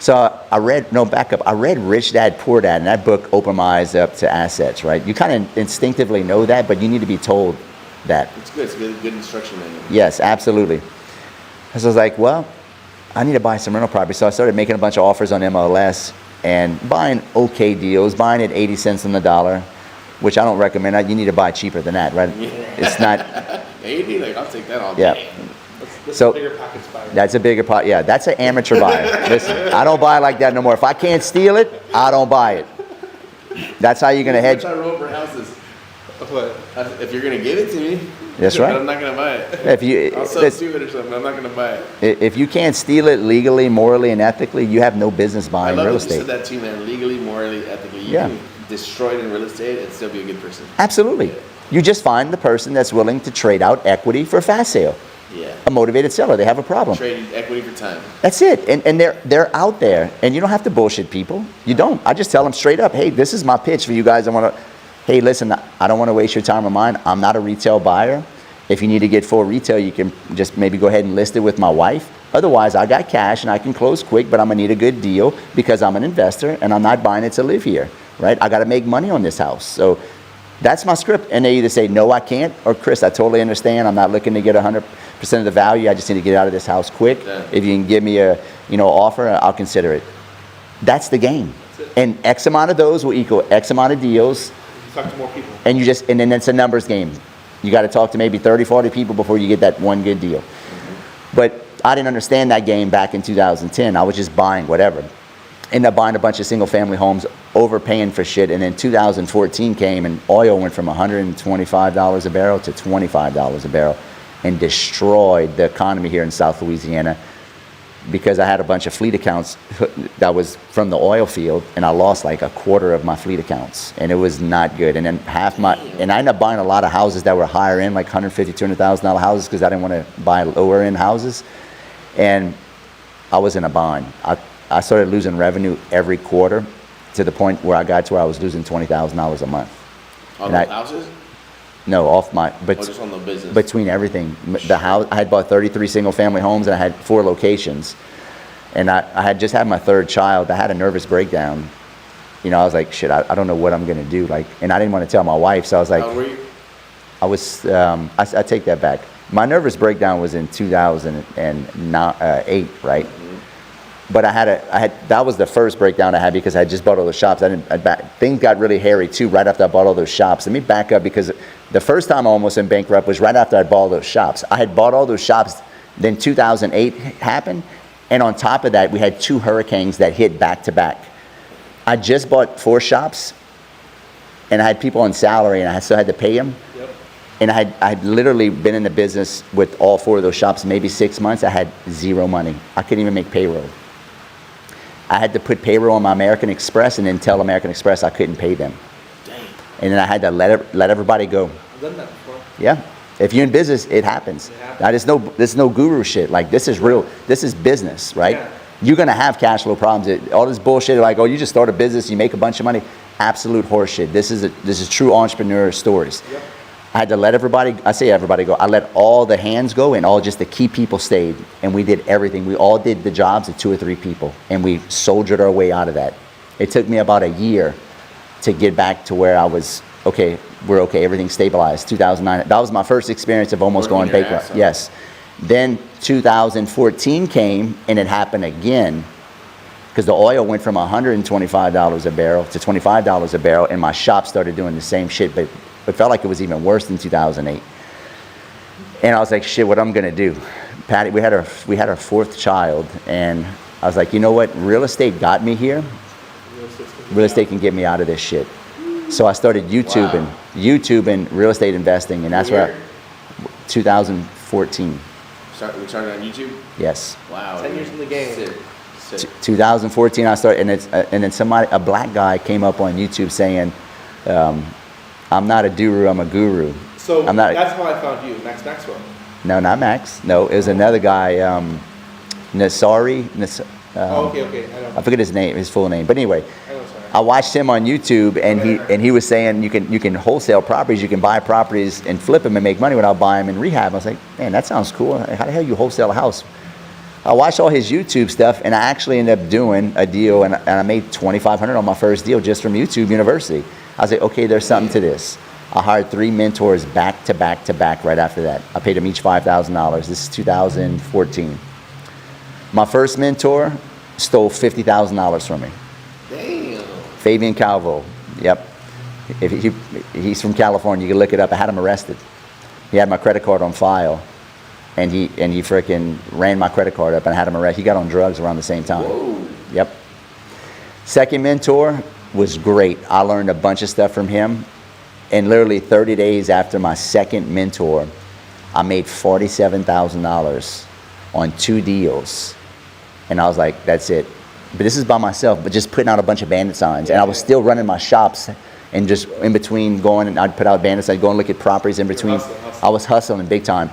So I read Rich Dad, Poor Dad, and that book opened my eyes up to assets, right? You kind of instinctively know that, but you need to be told that. It's good. It's good instruction manual. Yes, absolutely. So I was like, well, I need to buy some rental property. So I started making a bunch of offers on MLS and buying okay deals, buying at 80 cents on the dollar, which I don't recommend. You need to buy cheaper than that, right? Yeah. It's not. 80? Like, I'll take that all Yeah. day. That's So a bigger pocket buyer. that's a bigger pot. Yeah, that's an amateur buyer. Listen, I don't buy like that no more. If I can't steal it, I don't buy it. That's how you're gonna hedge. I roll for houses. What? If you're gonna give it to me, That's right. I'm not gonna buy it. If you, I'll substitute it or something. I'm not gonna buy it. if you can't steal it legally, morally, and ethically, you have no business I buying love real that you estate. said that too, man. Legally, morally, ethically. You Yeah. can destroy it in real estate and still be a good person. Absolutely. You just find the person that's willing to trade out equity for a fast sale. Yeah. A motivated seller. They have a problem. Trade equity for time. That's it. And they're out there. And you don't have to bullshit people. You don't. I just tell them straight up, hey, this is my pitch for you guys. Hey, listen, I don't want to waste your time or mine. I'm not a retail buyer. If you need to get full retail, you can just maybe go ahead and list it with my wife. Otherwise, I got cash and I can close quick, but I'm going to need a good deal because I'm an investor and I'm not buying it to live here, right? I got to make money on this house. So that's my script. And they either say, no, I can't, or Chris, I totally understand. I'm not looking to get 100% of the value. I just need to get out of this house quick. Yeah. If you can give me a offer, I'll consider it. That's the game. And X amount of those will equal X amount of deals. You talk to more people. And then it's a numbers game. You got to talk to maybe 30, 40 people before you get that one good deal. Mm-hmm. But I didn't understand that game back in 2010. I was just buying whatever. Ended up buying a bunch of single family homes, overpaying for shit. And then 2014 came and oil went from $125 a barrel to $25 a barrel and destroyed the economy here in South Louisiana because I had a bunch of fleet accounts that was from the oil field, and I lost like a quarter of my fleet accounts, and it was not good. And then I ended up buying a lot of houses that were higher end, like $150,000, $200,000 houses, because I didn't want to buy lower end houses, and I was in a bind. I started losing revenue every quarter to the point where I got to where I was losing $20,000 a month. On those houses? No, off my, but Or just on the business? between everything. The house, I had bought 33 single family homes and I had 4 locations. And I had just had my 3rd child. I had a nervous breakdown. I was like, shit, I don't know what I'm gonna do. And I didn't want to tell my wife, so I was like, How old were you? I was, I take that back. My nervous breakdown was in 2008, right? But that was the first breakdown I had because I had just bought all those shops. Things got really hairy too right after I bought all those shops. Let me back up because the first time I almost went bankrupt was right after I bought all those shops. I had bought all those shops, then 2008 happened, and on top of that, we had 2 hurricanes that hit back to back. I just bought 4 shops, and I had people on salary, and I still had to pay them. Yep. And I had literally been in the business with all 4 of those shops, maybe 6 months. I had 0 money. I couldn't even make payroll. I had to put payroll on my American Express and then tell American Express I couldn't pay them. Dang. And then I had to let everybody go. I've done that before. Yeah. If you're in business, it happens. Now, there's no guru shit. Like, this is real. This is business, right? Yeah. You're going to have cash flow problems. All this bullshit, like, oh, you just start a business, you make a bunch of money. Absolute horseshit. This is true entrepreneur stories. Yep. I had to let everybody go. I let all the hands go and all just the key people stayed. And we did everything. We all did the jobs of 2 or 3 people. And we soldiered our way out of that. It took me about a year to get back to where I was, okay, we're okay, everything stabilized. 2009, that was my first experience of almost going bankrupt. Yes. Then 2014 came and it happened again because the oil went from $125 a barrel to $25 a barrel, and my shop started doing the same shit, but it felt like it was even worse than 2008. And I was like, shit, what I'm gonna do? Patty, we had our 4th child, and I was like, you know what? Real estate got me here. Real estate can get me out of this shit. So I started YouTubing real estate investing, and that's where 2014. We started on YouTube? Yes. Wow. 10 years in the game. Sick. 2014 I started, and then a black guy came up on YouTube saying, I'm not a duru, I'm a guru. So that's how I found you, Max Maxwell. No, not Max. No, it was another guy, Nasari. Okay. I forget his full name. But anyway, Sorry. I watched him on YouTube, and he was saying you can wholesale properties, you can buy properties and flip them and make money without buying them and rehab. I was like, man, that sounds cool. How the hell you wholesale a house? I watched all his YouTube stuff, and I actually ended up doing a deal, and I made $2,500 on my first deal just from YouTube University. I was like, okay, there's something to this. I hired 3 mentors back to back to back right after that. I paid them each $5,000. This is 2014. My first mentor stole $50,000 from me. Damn. Fabian Calvo. Yep. He's from California. You can look it up. I had him arrested. He had my credit card on file, and he freaking ran my credit card up, and I had him arrested. He got on drugs around the same time. Whoa. Yep. Second mentor was great. I learned a bunch of stuff from him. And literally 30 days after my second mentor, I made $47,000 on 2 deals. And I was like, that's it. But this is by myself, but just putting out a bunch of bandit signs. And I was still running my shops, and just in between going, and I'd put out bandits, I'd go and look at properties in between. I was hustling big time.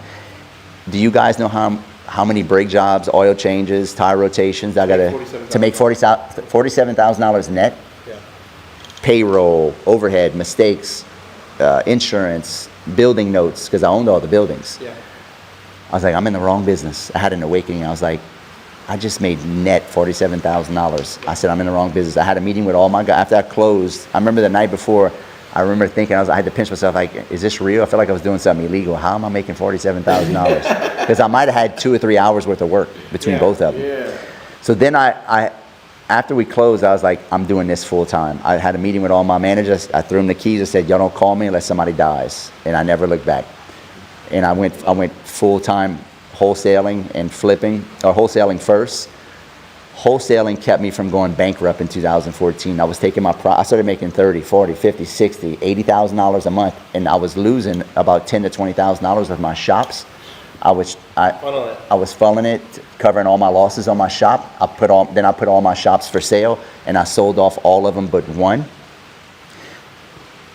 Do you guys know how many brake jobs, oil changes, tire rotations I got to make $47,000 net? Yeah. Payroll, overhead, mistakes, insurance, building notes, because I owned all the buildings. Yeah. I was like, I'm in the wrong business. I had an awakening. I was like, I just made net $47,000. I said, I'm in the wrong business. I had a meeting with all my guys. After I closed, I remember the night before, I remember thinking, I had to pinch myself, like, is this real? I felt like I was doing something illegal. How am I making $47,000? Because I might have had 2 or 3 hours worth of work between both of them. Yeah. So then after we closed, I was like, I'm doing this full time. I had a meeting with all my managers. I threw them the keys. I said, y'all don't call me unless somebody dies. And I never looked back. And I went full time wholesaling and flipping, or wholesaling first. Wholesaling kept me from going bankrupt in 2014. I was taking I started making $30, $40, $50, $60, $80,000 a month, and I was losing about $10,000 to $20,000 of my shops. I was funneling it, covering all my losses on my shop. I put all my shops for sale, and I sold off all of them but one,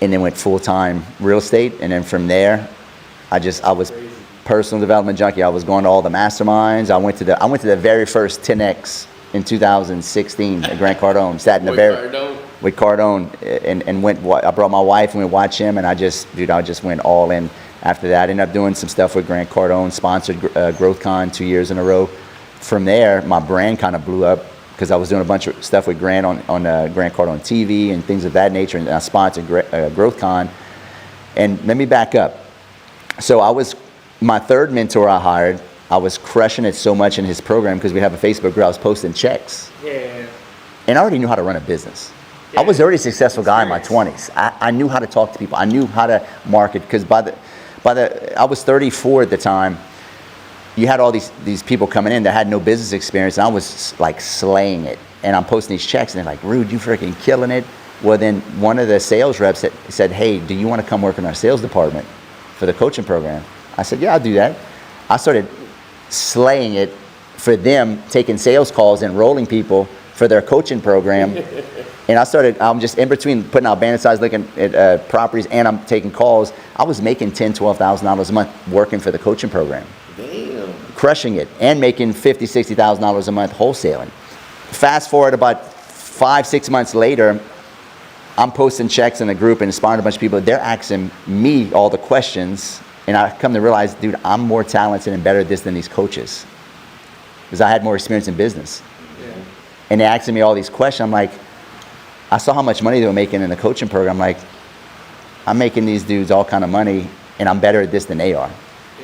and then went full time real estate. And then from there, I was personal development junkie. I was going to all the masterminds. I went to the very first 10X in 2016 at Grant Cardone. Sat in with Cardone, and went. I brought my wife and we watched him, and I just went all in. After that, I ended up doing some stuff with Grant Cardone, sponsored GrowthCon 2 years in a row. From there, my brand kind of blew up because I was doing a bunch of stuff with Grant on Grant Cardone TV and things of that nature, and I sponsored GrowthCon. And let me back up. So my third mentor I hired, I was crushing it so much in his program because we have a Facebook group. I was posting checks. Yeah. And I already knew how to run a business. Yeah. I was already a successful guy in my 20s. I knew how to talk to people. I knew how to market because I was 34 at the time. You had all these people coming in that had no business experience, and I was like slaying it. And I'm posting these checks, and they're like, Rood, you freaking killing it. Well, then one of the sales reps said, hey, do you want to come work in our sales department for the coaching program? I said, yeah, I'll do that. I started slaying it for them, taking sales calls, enrolling people for their coaching program. And I'm just in between putting out banner signs, looking at properties, and I'm taking calls. I was making $10,000, $12,000 a month working for the coaching program. Damn. Crushing it, and making $50,000, $60,000 a month wholesaling. Fast forward about 5-6 months later, I'm posting checks in a group and inspiring a bunch of people. They're asking me all the questions, and I come to realize, dude, I'm more talented and better at this than these coaches, because I had more experience in business. Yeah. And they're asking me all these questions. I'm like, I saw how much money they were making in the coaching program. I'm like, I'm making these dudes all kind of money, and I'm better at this than they are.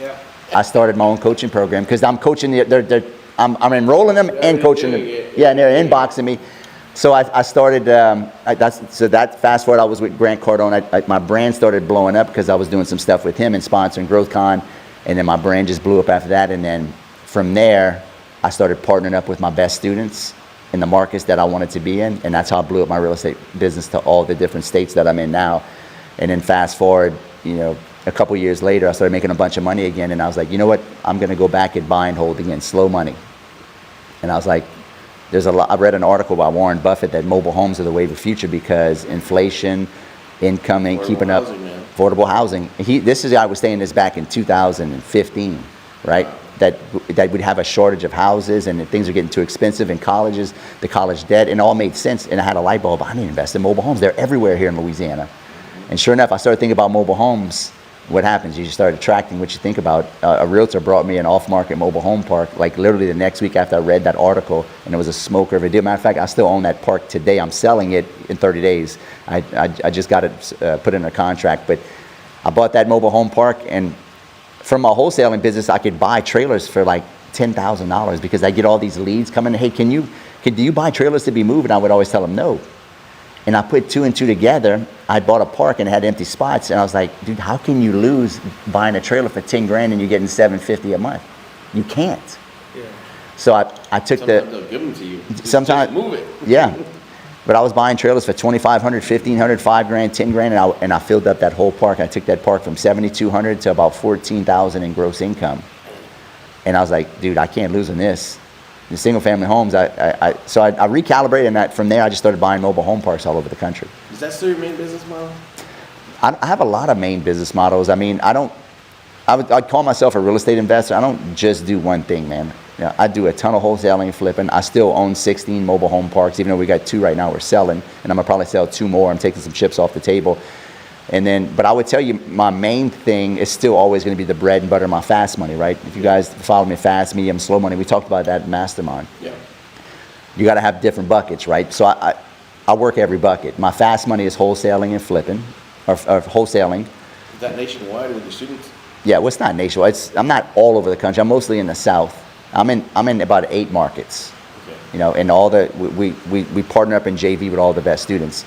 Yeah. I started my own coaching program because I'm coaching. I'm enrolling them and coaching them. Yeah, and they're inboxing me. So I started. That fast forward, I was with Grant Cardone. My brand started blowing up because I was doing some stuff with him and sponsoring GrowthCon, and then my brand just blew up after that. And then from there, I started partnering up with my best students in the markets that I wanted to be in, and that's how I blew up my real estate business to all the different states that I'm in now. And then fast forward, a couple years later, I started making a bunch of money again, and I was like, you know what? I'm going to go back and buy and hold again, slow money. And I was like, I read an article by Warren Buffett that mobile homes are the wave of the future because inflation, income ain't keeping up. Affordable housing. I was saying this back in 2015, right? That we'd have a shortage of houses and things are getting too expensive in colleges, the college debt, and it all made sense. And I had a light bulb. I need to invest in mobile homes. They're everywhere here in Louisiana. And sure enough, I started thinking about mobile homes. What happens? You just start attracting what you think about. A realtor brought me an off-market mobile home park, like literally the next week after I read that article, and it was a smoker of a deal. Matter of fact, I still own that park today. I'm selling it in 30 days. I just got it put in a contract. But I bought that mobile home park, and from my wholesaling business, I could buy trailers for like $10,000 because I get all these leads coming. Hey, do you buy trailers to be moved? And I would always tell them no. And I put 2 and 2 together. I bought a park and it had empty spots, and I was like, dude, how can you lose buying a trailer for $10,000 and you're getting $750 a month? You can't. Yeah. So I took Sometimes they'll give them to you. Sometimes just move it. Yeah. But I was buying trailers for $2,500, $1,500, $5,000, $10,000, and I filled up that whole park. I took that park from $7,200 to about $14,000 in gross income. And I was like, dude, I can't lose on this. The single family homes, so I recalibrated, and that from there I just started buying mobile home parks all over the country. Is that still your main business model? I have a lot of main business models. I mean, I'd call myself a real estate investor. I don't just do one thing, man. I do a ton of wholesaling and flipping. I still own 16 mobile home parks, even though we got 2 right now we're selling, and I'm gonna probably sell 2 more. I'm taking some chips off the table. But I would tell you, my main thing is still always going to be the bread and butter, my fast money, right? If you guys follow me, fast, medium, slow money, we talked about that in Mastermind. Yeah. You got to have different buckets, right? So I work every bucket. My fast money is wholesaling and flipping, or wholesaling. Is that nationwide with your students? Yeah, well, it's not nationwide. I'm not all over the country. I'm mostly in the South. I'm in about 8 markets. Okay. And all we partner up in JV with all the best students.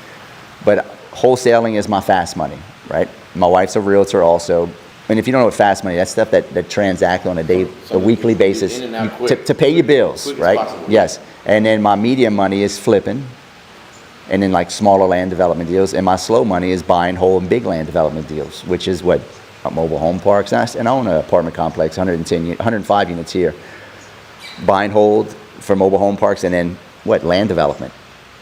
But wholesaling is my fast money, right? My wife's a realtor also. And if you don't know what fast money, that's stuff that transact on a weekly basis to pay your bills, right? Yes. And then my medium money is flipping, and then like smaller land development deals. And my slow money is buying whole and big land development deals, which is what mobile home parks. And I own an apartment complex, 105 units here. Buy and hold for mobile home parks, and then land development,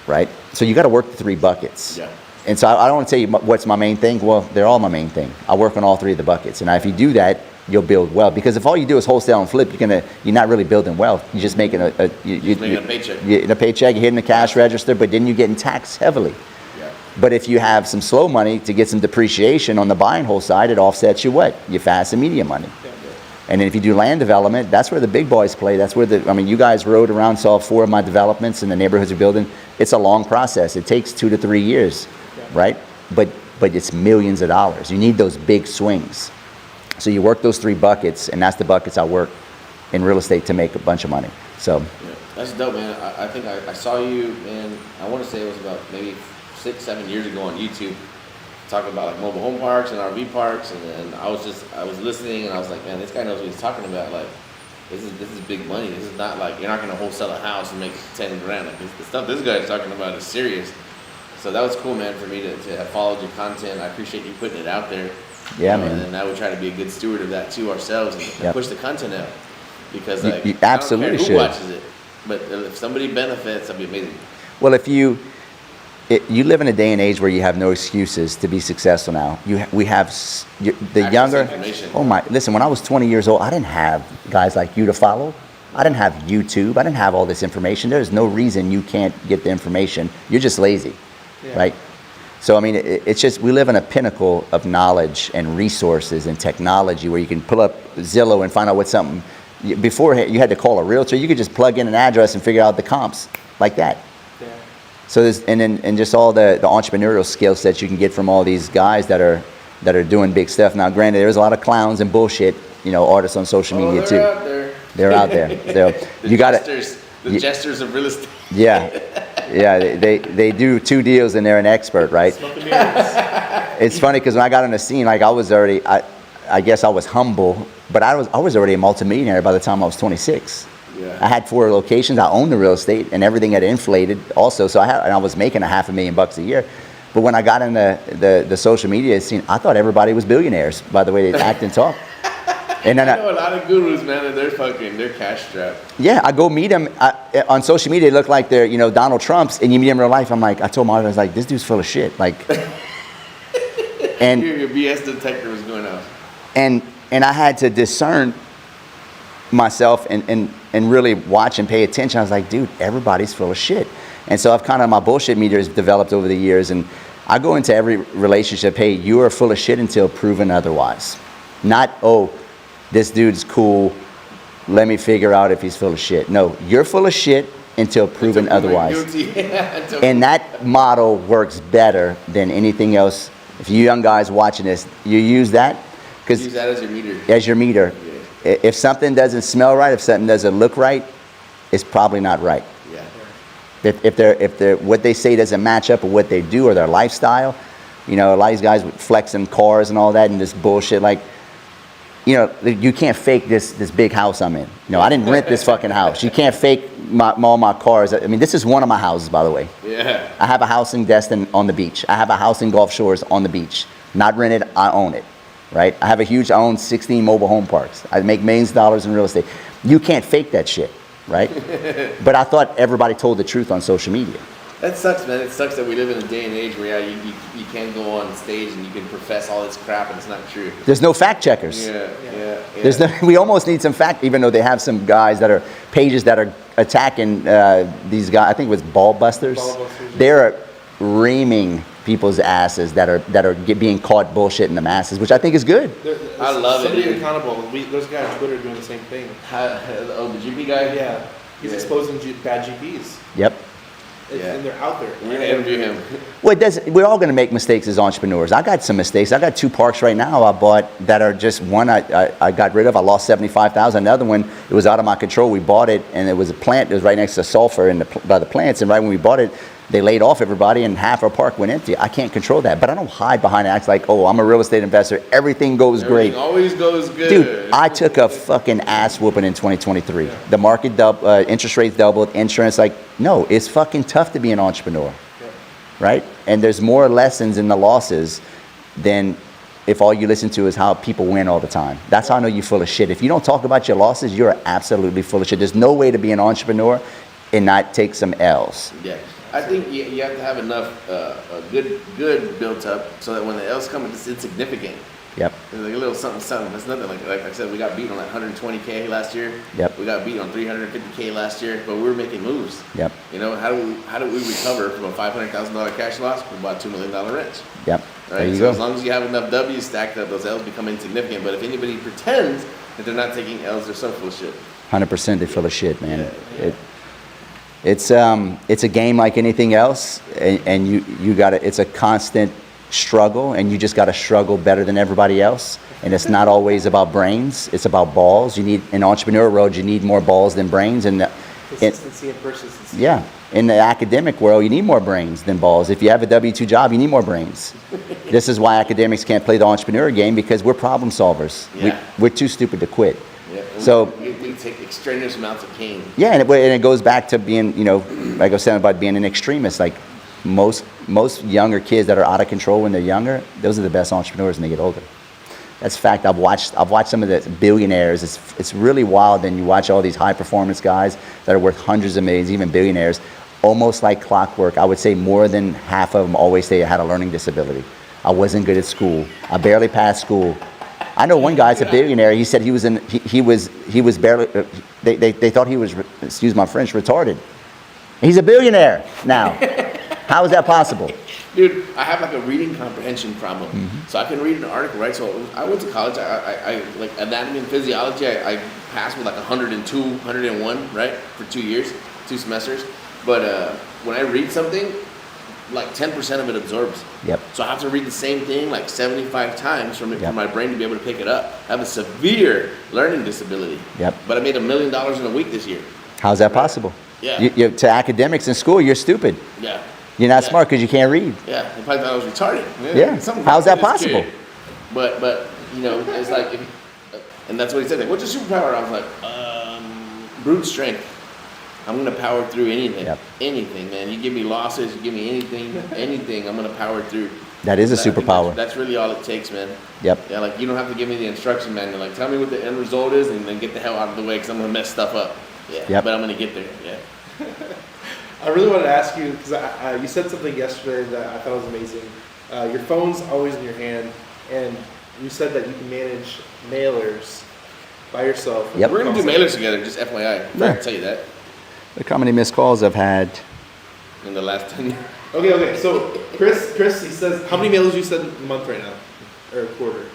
right? So you got to work the 3 buckets. Yeah. And so I don't want to tell you what's my main thing. Well, they're all my main thing. I work on all 3 of the buckets. And if you do that, you'll build wealth. Because if all you do is wholesale and flip, you're not really building wealth. You're just making a paycheck. You're hitting the cash register, but then you're getting taxed heavily. Yeah. But if you have some slow money to get some depreciation on the buy and hold side, it offsets your fast and medium money. Yeah. And then if you do land development, that's where the big boys play. That's where you guys rode around, saw 4 of my developments in the neighborhoods you're building. It's a long process. It takes 2 to 3 years. Right? But it's millions of dollars. You need those big swings. So you work those 3 buckets, and that's the buckets I work in real estate to make a bunch of money. So yeah, that's dope, man. I think I saw you, and I want to say it was about maybe 6-7 years ago on YouTube, talking about like mobile home parks and RV parks, and I was listening, and I was like, man, this guy knows what he's talking about. Like, this is big money. This is not like you're not gonna wholesale a house and make $10,000. Like the stuff this guy's talking about is serious. So that was cool, man, for me to have followed your content. I appreciate you putting it out there. Yeah, man. And now we try to be a good steward of that too ourselves and push the content out. Because like you absolutely I don't care who watches it. But if somebody benefits, that'd be amazing. Well, if you live in a day and age where you have no excuses to be successful now. The Access younger. information. Oh my! Listen, when I was 20 years old, I didn't have guys like you to follow. I didn't have YouTube. I didn't have all this information. There's no reason you can't get the information. You're just lazy, right? So I mean, it's just we live in a pinnacle of knowledge and resources and technology where you can pull up Zillow and find out what something. Before you had to call a realtor, you could just plug in an address and figure out the comps like that. Yeah. So there's and just all the entrepreneurial skill sets you can get from all these guys that are doing big stuff. Now, granted, there's a lot of clowns and bullshit, artists on social media too. Out there. They're out there. So you got to. The jesters of real estate. Yeah, they do 2 deals and they're an expert, right? Smoking mirrors. It's funny because when I got on the scene, like I was already, I guess I was humble, but I was already a multimillionaire by the time I was 26. Yeah. I had 4 locations. I owned the real estate, and everything had inflated also. So I was making $500,000 a year. But when I got in the social media scene, I thought everybody was billionaires by the way they act and talk. And then I know a lot of gurus, man, and they're cash strapped. Yeah, I go meet them on social media. They look like they're Donald Trumps, and you meet them in real life. I'm like, I told my audience, like, this dude's full of shit. Like, and your BS detector was going off. And I had to discern myself and really watch and pay attention. I was like, dude, everybody's full of shit. And so I've kind of, my bullshit meter has developed over the years. And I go into every relationship, hey, you are full of shit until proven otherwise. Not, oh, this dude's cool, let me figure out if he's full of shit. No, you're full of shit until proven otherwise. And that model works better than anything else. If you young guys watching this, you use that. Use that as your meter. As your meter. Yeah. If something doesn't smell right, if something doesn't look right, it's probably not right. Yeah. If they're what they say doesn't match up with what they do or their lifestyle, a lot of these guys with flexing cars and all that and this bullshit, like, you can't fake this big house I'm in. I didn't rent this fucking house. You can't fake all my cars. I mean, this is one of my houses, by the way. Yeah. I have a house in Destin on the beach. I have a house in Gulf Shores on the beach. Not rented, I own it, right? I own 16 mobile home parks. I make millions of dollars in real estate. You can't fake that shit, right? But I thought everybody told the truth on social media. That sucks, man. It sucks that we live in a day and age where you can't go on stage and you can profess all this crap and it's not true. There's no fact checkers. Yeah. We almost need some fact, even though they have some guys that are pages that are attacking these guys. I think it was ball busters. They're reaming people's asses that are being caught bullshitting the masses, which I think is good. I love it. Somebody accountable. There's a guy on Twitter doing the same thing. The GP guy? Yeah. He's exposing bad GPs. Yep. And they're out there. We're gonna interview him. Well, we're all going to make mistakes as entrepreneurs. I got some mistakes. I got 2 parks right now I bought that are just one I got rid of. I lost $75,000. Another one, it was out of my control. We bought it, and it was a plant. It was right next to sulfur by the plants. And right when we bought it, they laid off everybody, and half our park went empty. I can't control that, but I don't hide behind it. Act like, oh, I'm a real estate investor. Everything goes great. Everything always goes good. Dude, I took a fucking ass whooping in 2023. Yeah. The market interest rates doubled. Insurance, no, it's fucking tough to be an entrepreneur, right? And there's more lessons in the losses than if all you listen to is how people win all the time. That's how I know you're full of shit. If you don't talk about your losses, you're absolutely full of shit. There's no way to be an entrepreneur and not take some L's. Yeah. I think you have to have enough good built up so that when the L's come, it's insignificant. Yep. It's like a little something. It's nothing. Like I said, we got beat on like 120K last year. Yep. We got beat on 350K last year, but we were making moves. Yep. How do we recover from a $500,000 cash loss from about $2 million rent? Yep. Right. There you So go. as long as you have enough W's stacked up, those L's become insignificant. But if anybody pretends that they're not taking L's, they're so full of shit. 100% they're full of shit, man. Yeah. It's a game like anything else, and you got to. It's a constant struggle, and you just got to struggle better than everybody else. And it's not always about brains; it's about balls. You need in entrepreneurial world, you need more balls than brains, and consistency and persistency. Yeah, in the academic world, you need more brains than balls. If you have a W-2 job, you need more brains. This is why academics can't play the entrepreneur game because we're problem solvers. Yeah. We're too stupid to quit. Yeah. So we take extraneous amounts of pain. yeah, and it goes back to being, like I was saying about being an extremist. Like most younger kids that are out of control when they're younger, those are the best entrepreneurs when they get older. That's fact. I've watched some of the billionaires. It's really wild. And you watch all these high performance guys that are worth hundreds of millions, even billionaires, almost like clockwork. I would say more than half of them always say I had a learning disability. I wasn't good at school. I barely passed school. I know one guy's a billionaire. He said he was barely. They thought he was, excuse my French, retarded. He's a billionaire now. How is that possible? Dude, I have like a reading comprehension problem. So I can read an article, right? So I went to college. I like anatomy and physiology. I passed with like 102, 101, right? For 2 years, 2 semesters. But when I read something, like 10% of it absorbs. Yep. So I have to read the same thing like 75 times for my brain to be able to pick it up. I have a severe learning disability. Yep. But I made $1 million in a week this year. How's that possible? Yeah. To academics in school, you're stupid. Yeah. You're not smart because you can't read. Yeah. They probably thought I was retarded. Yeah. How's that possible? Kid. But you know, it's like, and that's what he said. Like, what's your superpower? I was like, brute strength. I'm gonna power through anything. Yep. Anything, man. You give me losses, you give me anything, I'm gonna power through. That is a superpower. That's really all it takes, man. Yep. Yeah, like you don't have to give me the instruction manual. Like, tell me what the end result is, and then get the hell out of the way because I'm gonna mess stuff up. Yeah. Yep. But I'm gonna get there. Yeah. I really wanted to ask you, because you said something yesterday that I thought was amazing. Your phone's always in your hand, and you said that you can manage mailers by yourself. Yep. We're gonna do mailers together, just FYI. I can tell you that. Look how many missed calls I've had. In the last 10 years. Okay. So Chris, he says, how many mailers you send a month right now, or a quarter?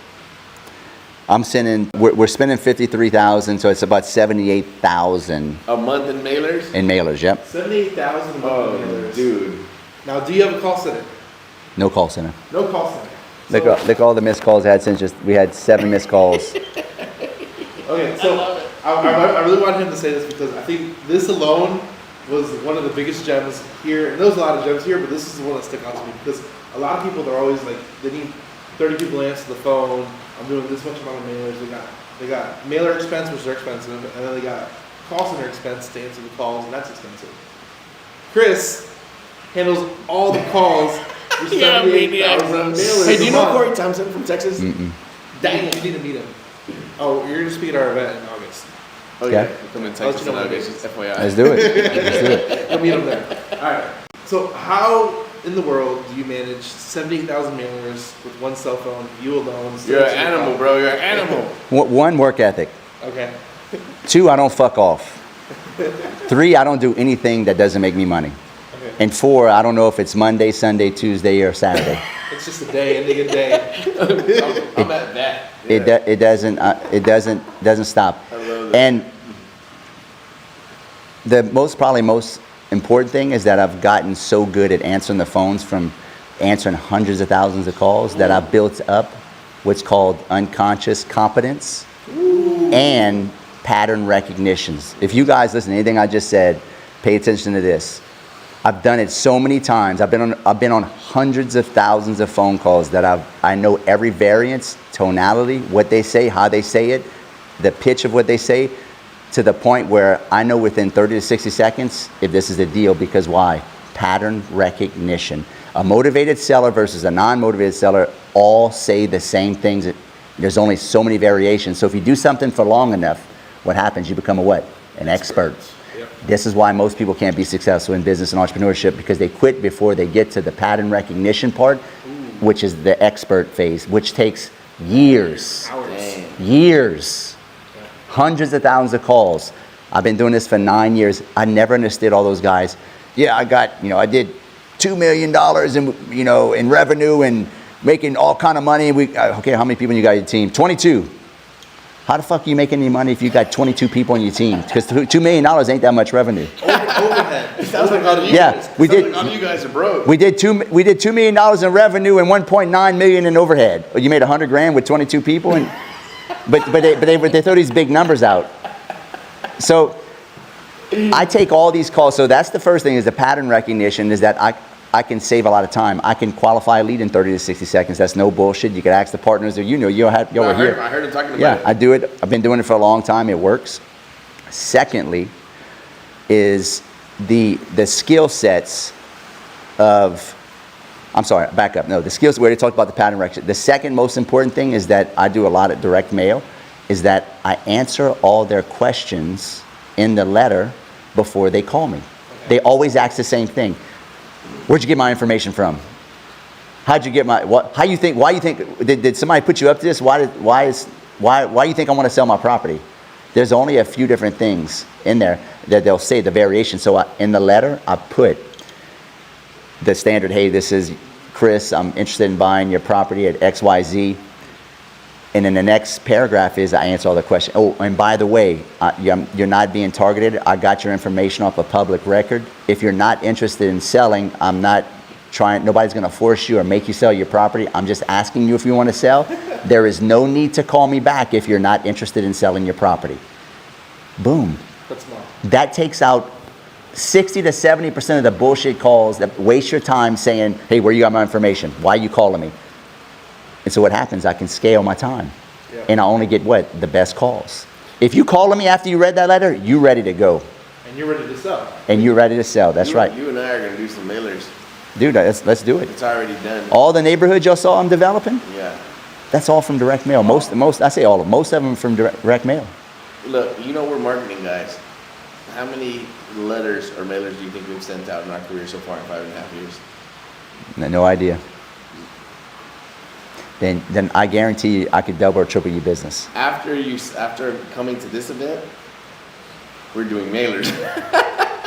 I'm sending. We're spending 53,000, so it's about 78,000 A month in mailers? in mailers. Yep. 78,000 a month in mailers. Dude. Now, do you have a call center? No call center. No call center. Look all the missed calls I had since we had 7 missed calls. Okay, so I really wanted him to say this because I think this alone was one of the biggest gems here. And there's a lot of gems here, but this is the one that stuck out to me because a lot of people, they're always like, they need 30 people to answer the phone. I'm doing this much amount of mailers. They got mailer expense, which are expensive, and then they got call center expense to answer the calls, and that's expensive. Chris handles all the calls. Yeah, mailers. Hey, do you know Corey Thompson from Texas? Mm-mm. Dang You it. need to meet him. Oh, you're going to speak at our event in August. Oh, yeah. Okay. Come in I'll Texas let you know and when August, it is. FYI. Let's do it. You'll meet him there. All right. So how in the world do you manage 78,000 mailers with one cell phone, you alone? You're an animal, bro. You're an animal. 1, work ethic. Okay. 2, I don't fuck off. 3, I don't do anything that doesn't make me money. Okay. And 4, I don't know if it's Monday, Sunday, Tuesday, or Saturday. It's just a day, ending a day. I'm at that. Yeah. It doesn't stop. I love that. And the most important thing is that I've gotten so good at answering the phones from answering hundreds of thousands of calls that I've built up what's called unconscious competence and pattern recognitions. If you guys listen to anything I just said, pay attention to this. I've done it so many times. I've been on hundreds of thousands of phone calls that I know every variance, tonality, what they say, how they say it, the pitch of what they say, to the point where I know within 30 to 60 seconds if this is a deal. Because why? Pattern recognition. A motivated seller versus a non-motivated seller all say the same things. There's only so many variations. So if you do something for long enough, what happens? You become a what? An expert. Yep. This is why most people can't be successful in business and entrepreneurship, because they quit before they get to the pattern recognition part, which is the expert phase, which takes years. Hours. Years. Hundreds of thousands of calls. I've been doing this for 9 years. I never understood all those guys. Yeah, I did $2 million in revenue and making all kind of money. Okay, how many people you got on your team? 22. How the fuck are you making any money if you got 22 people on your team? Because $2 million ain't that much revenue. Overhead. Sounds like all of you Yeah, guys. we Sounds did- like all you guys are broke. We did $2 million in revenue and 1.9 million in overhead. You made 100 grand with 22 people, but they throw these big numbers out. So I take all these calls. So that's the first thing, is the pattern recognition, is that I can save a lot of time. I can qualify a lead in 30 to 60 seconds. That's no bullshit. You could ask the partners, or y'all were here. I heard him talking about Yeah, it. I do it. I've been doing it for a long time. It works. Secondly, is the skill sets of I'm sorry, back up. No, the skills, we already talked about the pattern recognition. The second most important thing is that I do a lot of direct mail, is that I answer all their questions in the letter before they call me. Okay. They always ask the same thing. Where'd you get my information from? How'd you get my, why you think, did somebody put you up to this? Why you think I want to sell my property? There's only a few different things in there that they'll say, the variation. So in the letter, I put the standard, hey, this is Chris, I'm interested in buying your property at XYZ. And then the next paragraph is I answer all the questions. Oh, and by the way, you're not being targeted. I got your information off a public record. If you're not interested in selling, I'm not trying, nobody's gonna force you or make you sell your property. I'm just asking you if you wanna sell. There is no need to call me back if you're not interested in selling your property. Boom. That's smart. That takes out 60 to 70% of the bullshit calls that waste your time saying, hey, where you got my information? Why are you calling me? And so what happens, I can scale my time. Yeah. And I only get what? The best calls. If you call me after you read that letter, you ready to go. And you're ready to sell. And you're ready to sell, that's right. You and I are going to do some mailers. Dude, let's do it. It's already done. All the neighborhoods y'all saw I'm developing? Yeah. That's all from direct mail. Most, I say all of them. Most of them from direct mail. Look, you know we're marketing guys. How many letters or mailers do you think we've sent out in our career so far in 5.5 years? No idea. Then I guarantee you I could double or triple your business. After coming to this event, we're doing mailers.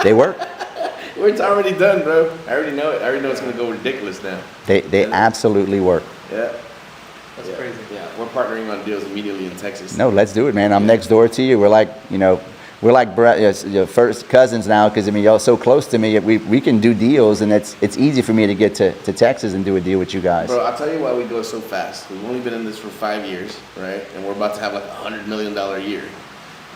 They work. It's already done, bro. I already know it. I already know it's going to go ridiculous now. They absolutely work. Yeah. That's crazy. Yeah, we're partnering on deals immediately in Texas. No, let's do it, man. I'm next door to you. We're like, we're like your first cousins now, because I mean, y'all so close to me. We can do deals, and it's easy for me to get to Texas and do a deal with you guys. Bro, I'll tell you why we go so fast. We've only been in this for 5 years, right? And we're about to have like $100 million a year.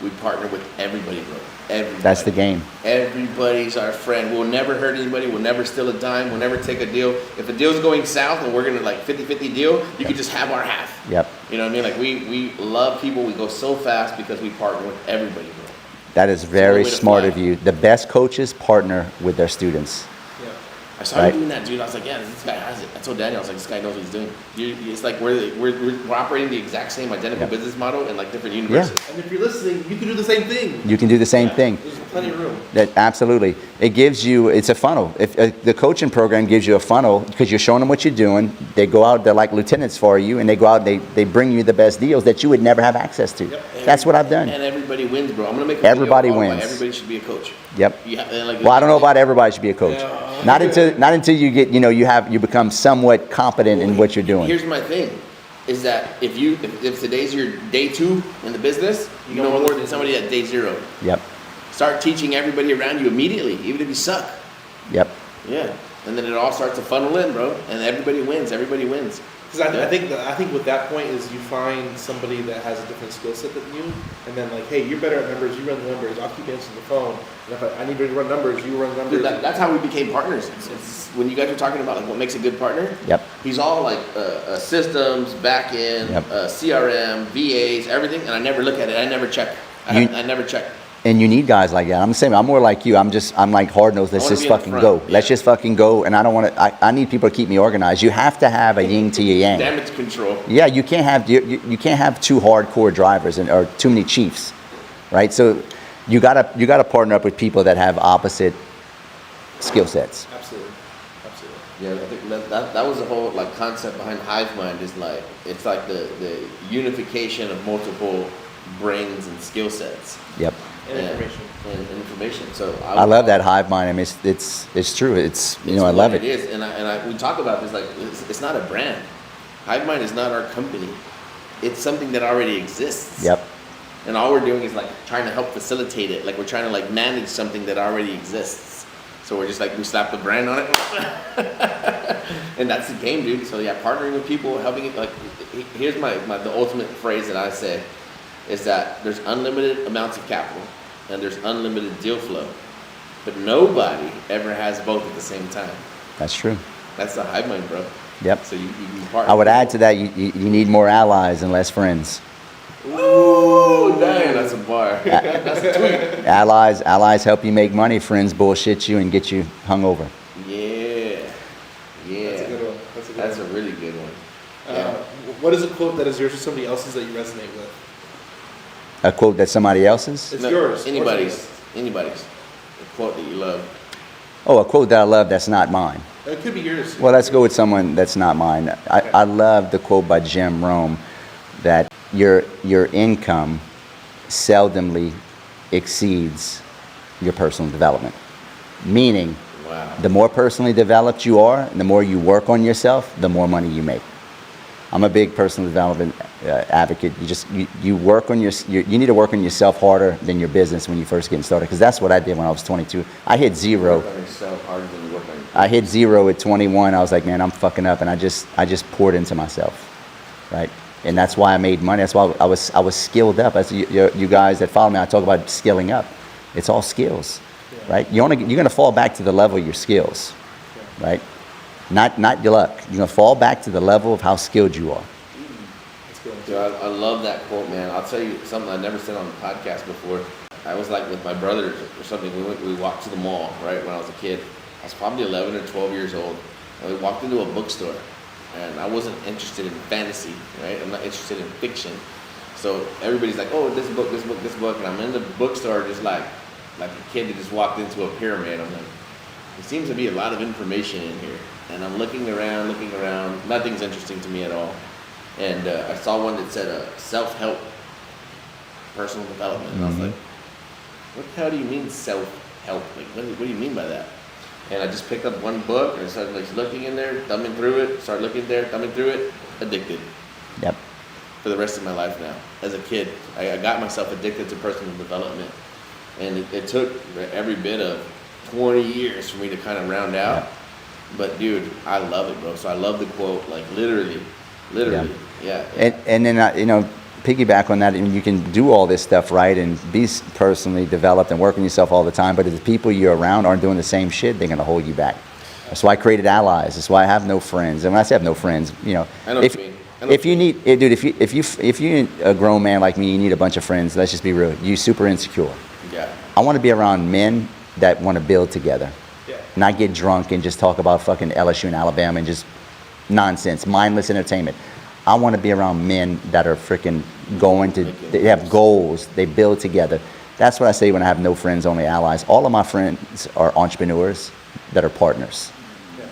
We partner with everybody, bro. Everybody. That's the game. Everybody's our friend. We'll never hurt anybody. We'll never steal a dime. We'll never take a deal. If a deal's going south and we're going to like 50-50 deal, you can just have our half. Yep. You know what I mean? Like we love people. We go so fast because we partner with everybody, bro. That is very smart of you. The best coaches partner with their students. Yeah. I saw you doing that, dude. I was like, yeah, this guy has it. I told Daniel, I was like, this guy knows what he's doing. It's like we're operating the exact same identical business model in like different universes. And if you're listening, you can do the same thing. You can do the same thing. There's plenty of room. Absolutely. It gives you, it's a funnel. If the coaching program gives you a funnel, because you're showing them what you're doing, they go out, they're like lieutenants for you, and they go out, they bring you the best deals that you would never have access to. Yep. That's what I've done. And everybody wins, bro. I'm going to make a everybody video wins. Everybody should be a coach. Yep. Like, well, I don't know about everybody should be a coach. Not until you get, you become somewhat competent in what you're doing. Here's my thing, is that if today's your day 2 in the business, you know more than somebody at day 0. Yep. Start teaching everybody around you immediately, even if you suck. Yep. Yeah. And then it all starts to funnel in, bro. And everybody wins. Everybody wins. Because I think with that point is you find somebody that has a different skill set than you, and then like, hey, you're better at numbers. You run the numbers. I'll keep answering the phone. And if I need to run numbers, you run numbers. Dude, that's how we became partners. It's when you guys were talking about like what makes a good partner. Yep. He's all like systems, back end, CRM, VAs, everything. And I never look at it. I never check. I never check. And you need guys like that. I'm the same. I'm more like you. I'm like hard nosed. Let's just fucking go. Yeah. Let's just fucking go. And I don't want to. I need people to keep me organized. You have to have a yin to your yang. Damage control. Yeah, you can't have two hardcore drivers or too many chiefs, right? So you gotta partner up with people that have opposite skill sets. Absolutely. Yeah, I think that was the whole like concept behind Hive Mind. Is like it's like the unification of multiple brains and skill sets. Yep. And information. So I love that Hive Mind. I mean, it's true. It's I love it. It is, and we talk about this like it's not a brand. Hive Mind is not our company. It's something that already exists. Yep. And all we're doing is like trying to help facilitate it. Like we're trying to like manage something that already exists. So we're just like we slap the brand on it, and that's the game, dude. So yeah, partnering with people, helping it. Like here's the ultimate phrase that I say. Is that there's unlimited amounts of capital and there's unlimited deal flow, but nobody ever has both at the same time. That's true. That's the Hive Mind, bro. Yep. So you partner. I would add to that, you need more allies and less friends. Ooh, damn, that's a bar. That's a tweet. Allies help you make money. Friends bullshit you and get you hung over. Yeah. That's a good What is a quote that is yours or somebody else's that you resonate with? A quote that's somebody else's? It's yours. Anybody's. A quote that you love. Oh, a quote that I love that's not mine. It could be yours. Well, let's go with someone that's not mine. I love the quote by Jim Rohn that your income seldomly exceeds your personal development. Meaning, Wow. the more personally developed you are, the more you work on yourself, the more money you make. I'm a big personal development advocate. You work on you need to work on yourself harder than your business when you first get started, because that's what I did when I was 22. I hit zero. Work on yourself harder than you work on yourself. I hit zero at 21. I was like, man, I'm fucking up, and I just poured into myself, right? And that's why I made money. That's why I was skilled up. As you guys that follow me, I talk about skilling up. It's all skills, right? You're gonna fall back to the level of your skills, right? Not your luck. You're gonna fall back to the level of how skilled you are. Dude, I love that quote, man. I'll tell you something I never said on the podcast before. I was like with my brother or something. We walked to the mall, right, when I was a kid. I was probably 11 or 12 years old. And we walked into a bookstore. And I wasn't interested in fantasy, right? I'm not interested in fiction. So everybody's like, oh, this book, this book, this book. And I'm in the bookstore just like a kid that just walked into a pyramid. I'm like, there seems to be a lot of information in here. And I'm looking around. Nothing's interesting to me at all. And I saw one that said self-help, personal development. And I was like, what the hell do you mean self-help? Like, what do you mean by that? And I just picked up one book and started like looking in there, thumbing through it, started looking there, thumbing through it, addicted. Yep. For the rest of my life now. As a kid, I got myself addicted to personal development. And it took every bit of 20 years for me to kind of round out. Yep. But dude, I love it, bro. So I love the quote, like literally. Yeah. And then piggyback on that, and you can do all this stuff right and be personally developed and work on yourself all the time, but if the people you're around aren't doing the same shit, they're going to hold you back. That's why I created allies. That's why I have no friends. And when I say I have no friends, I know what you mean. If you need, dude, if you're a grown man like me, you need a bunch of friends. Let's just be real. You super insecure. Yeah. I want to be around men that want to build together. Yeah. Not get drunk and just talk about fucking LSU and Alabama and just nonsense, mindless entertainment. I want to be around men that are freaking they have goals, they build together. That's what I say when I have no friends, only allies. All of my friends are entrepreneurs that are partners.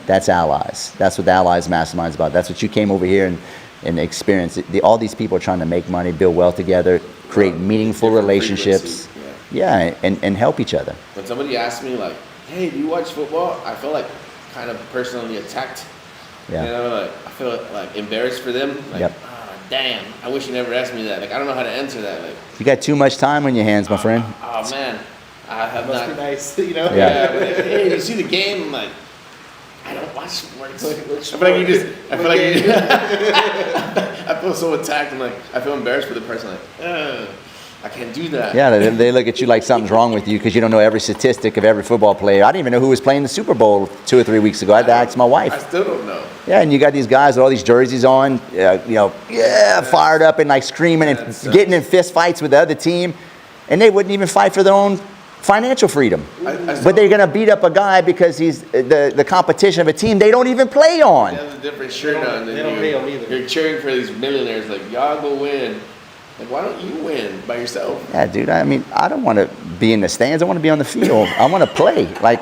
That's allies. That's what the Allies Mastermind is about. That's what you came over here and experienced. All these people are trying to make money, build wealth together, create meaningful relationships. Yeah, and help each other. When somebody asks me like, hey, do you watch football? I feel like kind of personally attacked. Yeah. Like I feel like embarrassed for them. Like, damn, I wish you never asked me that. Like I don't know how to answer that. Like you got too much time on your hands, my friend. Oh man, I have Must not. be nice, Yeah. But hey, you see the game? I'm like, I don't watch sports. I feel like you just. I feel so attacked. I'm like, I feel embarrassed for the person. Like, I can't do that. Yeah, they look at you like something's wrong with you because you don't know every statistic of every football player. I didn't even know who was playing the Super Bowl 2 or 3 weeks ago. I had to ask my wife. I still don't know. Yeah, and you got these guys with all these jerseys on, fired up and like screaming and getting in fist fights with the other team, and they wouldn't even fight for their own financial freedom. But they're gonna beat up a guy because he's the competition of a team they don't even play on. He has a different shirt on than they don't pay him either. You're cheering for these millionaires like, y'all go win. Like, why don't you win by yourself? Yeah, dude. I mean, I don't want to be in the stands. I want to be on the field. I want to play. Like,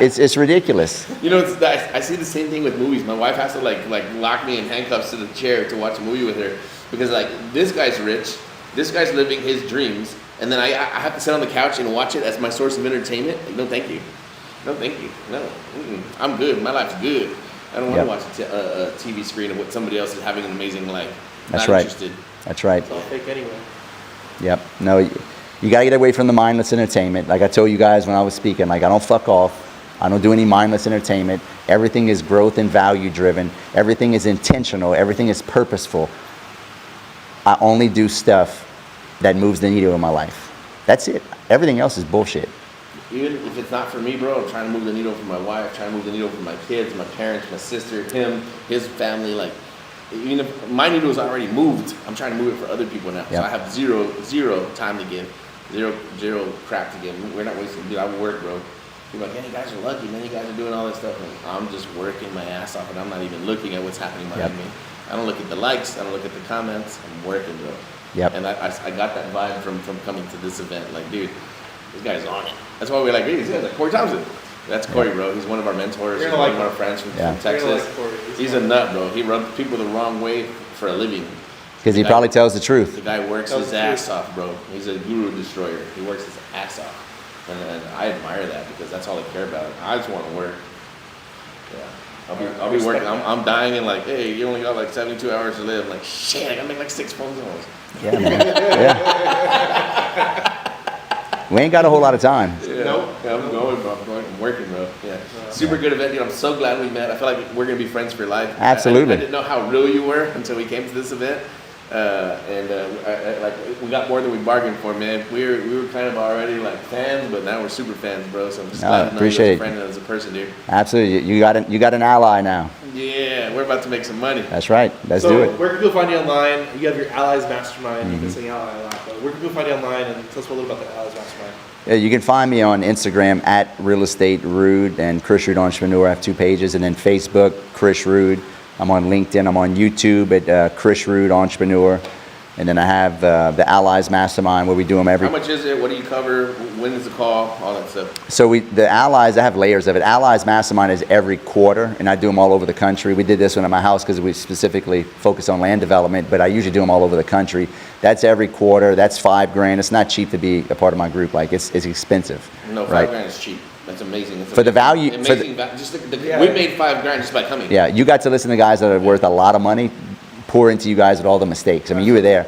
it's ridiculous. I see the same thing with movies. My wife has to like lock me in handcuffs to the chair to watch a movie with her because like this guy's rich, this guy's living his dreams, and then I have to sit on the couch and watch it as my source of entertainment. Like, no, thank you. No, thank you. No, I'm good. My life's good. I don't want to watch a TV screen of what somebody else is having an amazing life. That's Not right. Interested. That's right. It's all fake anyway. Yep. No, you got to get away from the mindless entertainment. Like I told you guys when I was speaking, like I don't fuck off. I don't do any mindless entertainment. Everything is growth and value driven. Everything is intentional. Everything is purposeful. I only do stuff that moves the needle in my life. That's it. Everything else is bullshit. Even if it's not for me, bro, I'm trying to move the needle for my wife, trying to move the needle for my kids, my parents, my sister, him, his family, like. Even if my needle's already moved, I'm trying to move it for other people now. Yep. So I have zero time to give, zero crap to give. We're not wasting. Dude, I work, bro. People are like, yeah, you guys are lucky, man. You guys are doing all this stuff. And I'm just working my ass off, and I'm not even looking at what's happening behind me. I don't look at the likes. I don't look at the comments. I'm working, bro. Yep. And I got that vibe from coming to this event. Like, dude, this guy's on it. That's why we're like, hey, these guys like Corey Thompson. That's Corey, bro. He's one of our mentors. He's one of our friends from Texas. He's a nut, bro. He rubs people the wrong way for a living. Because he probably tells the truth. The guy works his ass off, bro. He's a guru destroyer. He works his ass off. And I admire that because that's all I care about. I just want to work. Yeah. I'll be working. I'm dying and like, hey, you only got like 72 hours to live. I'm like, shit, I gotta make like 6 phone calls. Yeah, man. Yeah. We ain't got a whole lot of time. Yeah. Nope. Yeah, I'm going, bro. I'm working, bro. Yeah. Super good event. Dude, I'm so glad we met. I feel like we're gonna be friends for life. Absolutely. I didn't know how real you were until we came to this event. Like we got more than we bargained for, man. We were kind of already like fans, but now we're super fans, bro. So I'm just glad to know you as a friend and as a person, dude. Absolutely. You got an ally now. Yeah, we're about to make some money. That's right. Let's do it. Where can people find you online? You have your Allies Mastermind. You've been saying Ally a lot, but where can people find you online? And tell us a little about the Allies Mastermind. Yeah, you can find me on Instagram at Real Estate Rood and Chris Rood Entrepreneur. I have 2 pages, and then Facebook, Chris Rood. I'm on LinkedIn. I'm on YouTube at Chris Rood Entrepreneur. And then I have the Allies Mastermind where we do them every... How much is it? What do you cover? When is the call? All that stuff. So the Allies, I have layers of it. Allies Mastermind is every quarter, and I do them all over the country. We did this one at my house because we specifically focus on land development, but I usually do them all over the country. That's every quarter. That's $5,000. It's not cheap to be a part of my group. Like, it's expensive. No, $5,000 is cheap. That's amazing. That's for the value... Amazing. We made $5,000 just by coming. Yeah, you got to listen to guys that are worth a lot of money pour into you guys with all the mistakes. I mean, you were there.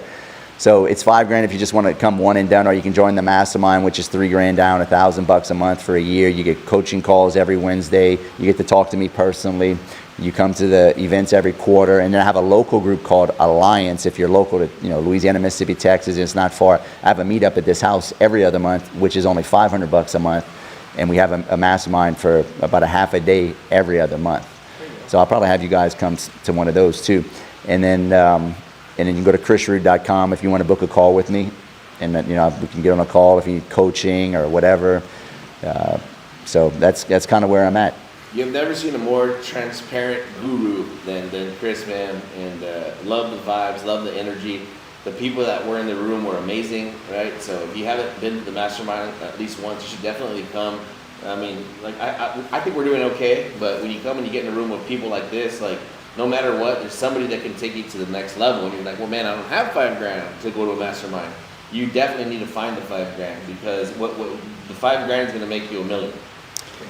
So it's $5,000 if you just want to come one and done, or you can join the mastermind, which is $3,000 down, $1,000 a month for a year. You get coaching calls every Wednesday. You get to talk to me personally. You come to the events every quarter, and then I have a local group called Alliance. If you're local to Louisiana, Mississippi, Texas, it's not far. I have a meetup at this house every other month, which is only $500 a month, and we have a mastermind for about a half a day every other month. So I'll probably have you guys come to one of those too, and then you can go to chrisrood.com if you want to book a call with me, and we can get on a call if you need coaching or whatever. So that's kind of where I'm at. You've never seen a more transparent guru than Chris, man, and love the vibes, love the energy. The people that were in the room were amazing, right? So if you haven't been to the mastermind at least once, you should definitely come. I mean, like I think we're doing okay, but when you come and you get in a room with people like this, like no matter what, there's somebody that can take you to the next level. And you're like, well, man, I don't have $5,000 to go to a mastermind. You definitely need to find the $5,000 because what the $5,000 is going to make you $1 million.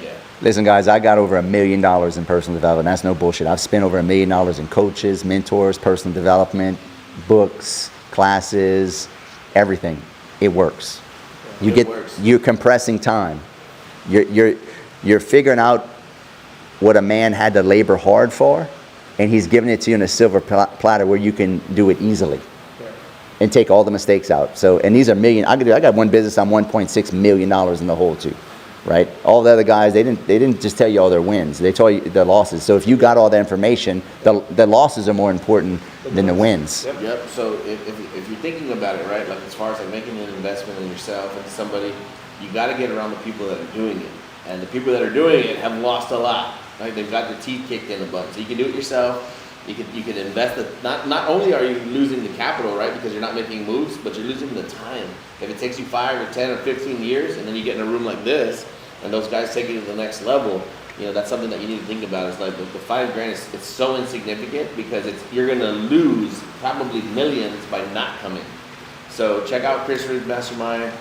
Yeah. Listen, guys, I got over $1 million in personal development. That's no bullshit. I've spent over $1 million in coaches, mentors, personal development, books, classes, everything. It works. You're compressing time. You're figuring out what a man had to labor hard for, and he's giving it to you in a silver platter where you can do it easily and take all the mistakes out. So, and these are million. I got one business. I'm $1.6 million in the hole too, right? All the other guys, they didn't just tell you all their wins. They told you their losses. So if you got all that information, the losses are more important than the wins. Yep. So if you're thinking about it, right, like as far as like making an investment in yourself and somebody, you got to get around the people that are doing it, and the people that are doing it have lost a lot. Right? They've got their teeth kicked in the butt. So you can do it yourself. You can invest it. Not only are you losing the capital, right, because you're not making moves, but you're losing the time. If it takes you 5 or 10 or 15 years, and then you get in a room like this, and those guys take you to the next level, that's something that you need to think about. It's like the $5,000 it's so insignificant because you're gonna lose probably millions by not coming. So check out Chris Rood's Mastermind.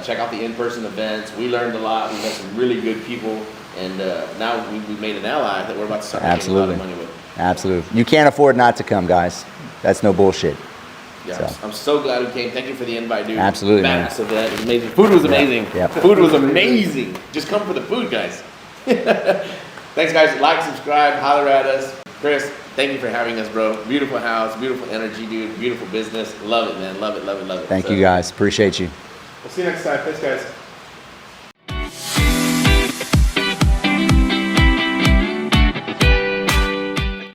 Check out the in-person events. We learned a lot. We met some really good people, and now we made an ally that we're about to start making a lot of money with. Absolutely. You can't afford not to come, guys. That's no bullshit. Yeah, so. I'm so glad we came. Thank you for the invite, dude. Absolutely, man. Badass event. It was amazing. Food was amazing. Yeah. Food was amazing. Just come for the food, guys. Thanks, guys. Like, subscribe, holler at us. Chris, thank you for having us, bro. Beautiful house, beautiful energy, dude. Beautiful business. Love it, man. Love it, love it, love it. Thank you, guys. Appreciate you. We'll see you next time. Thanks, guys.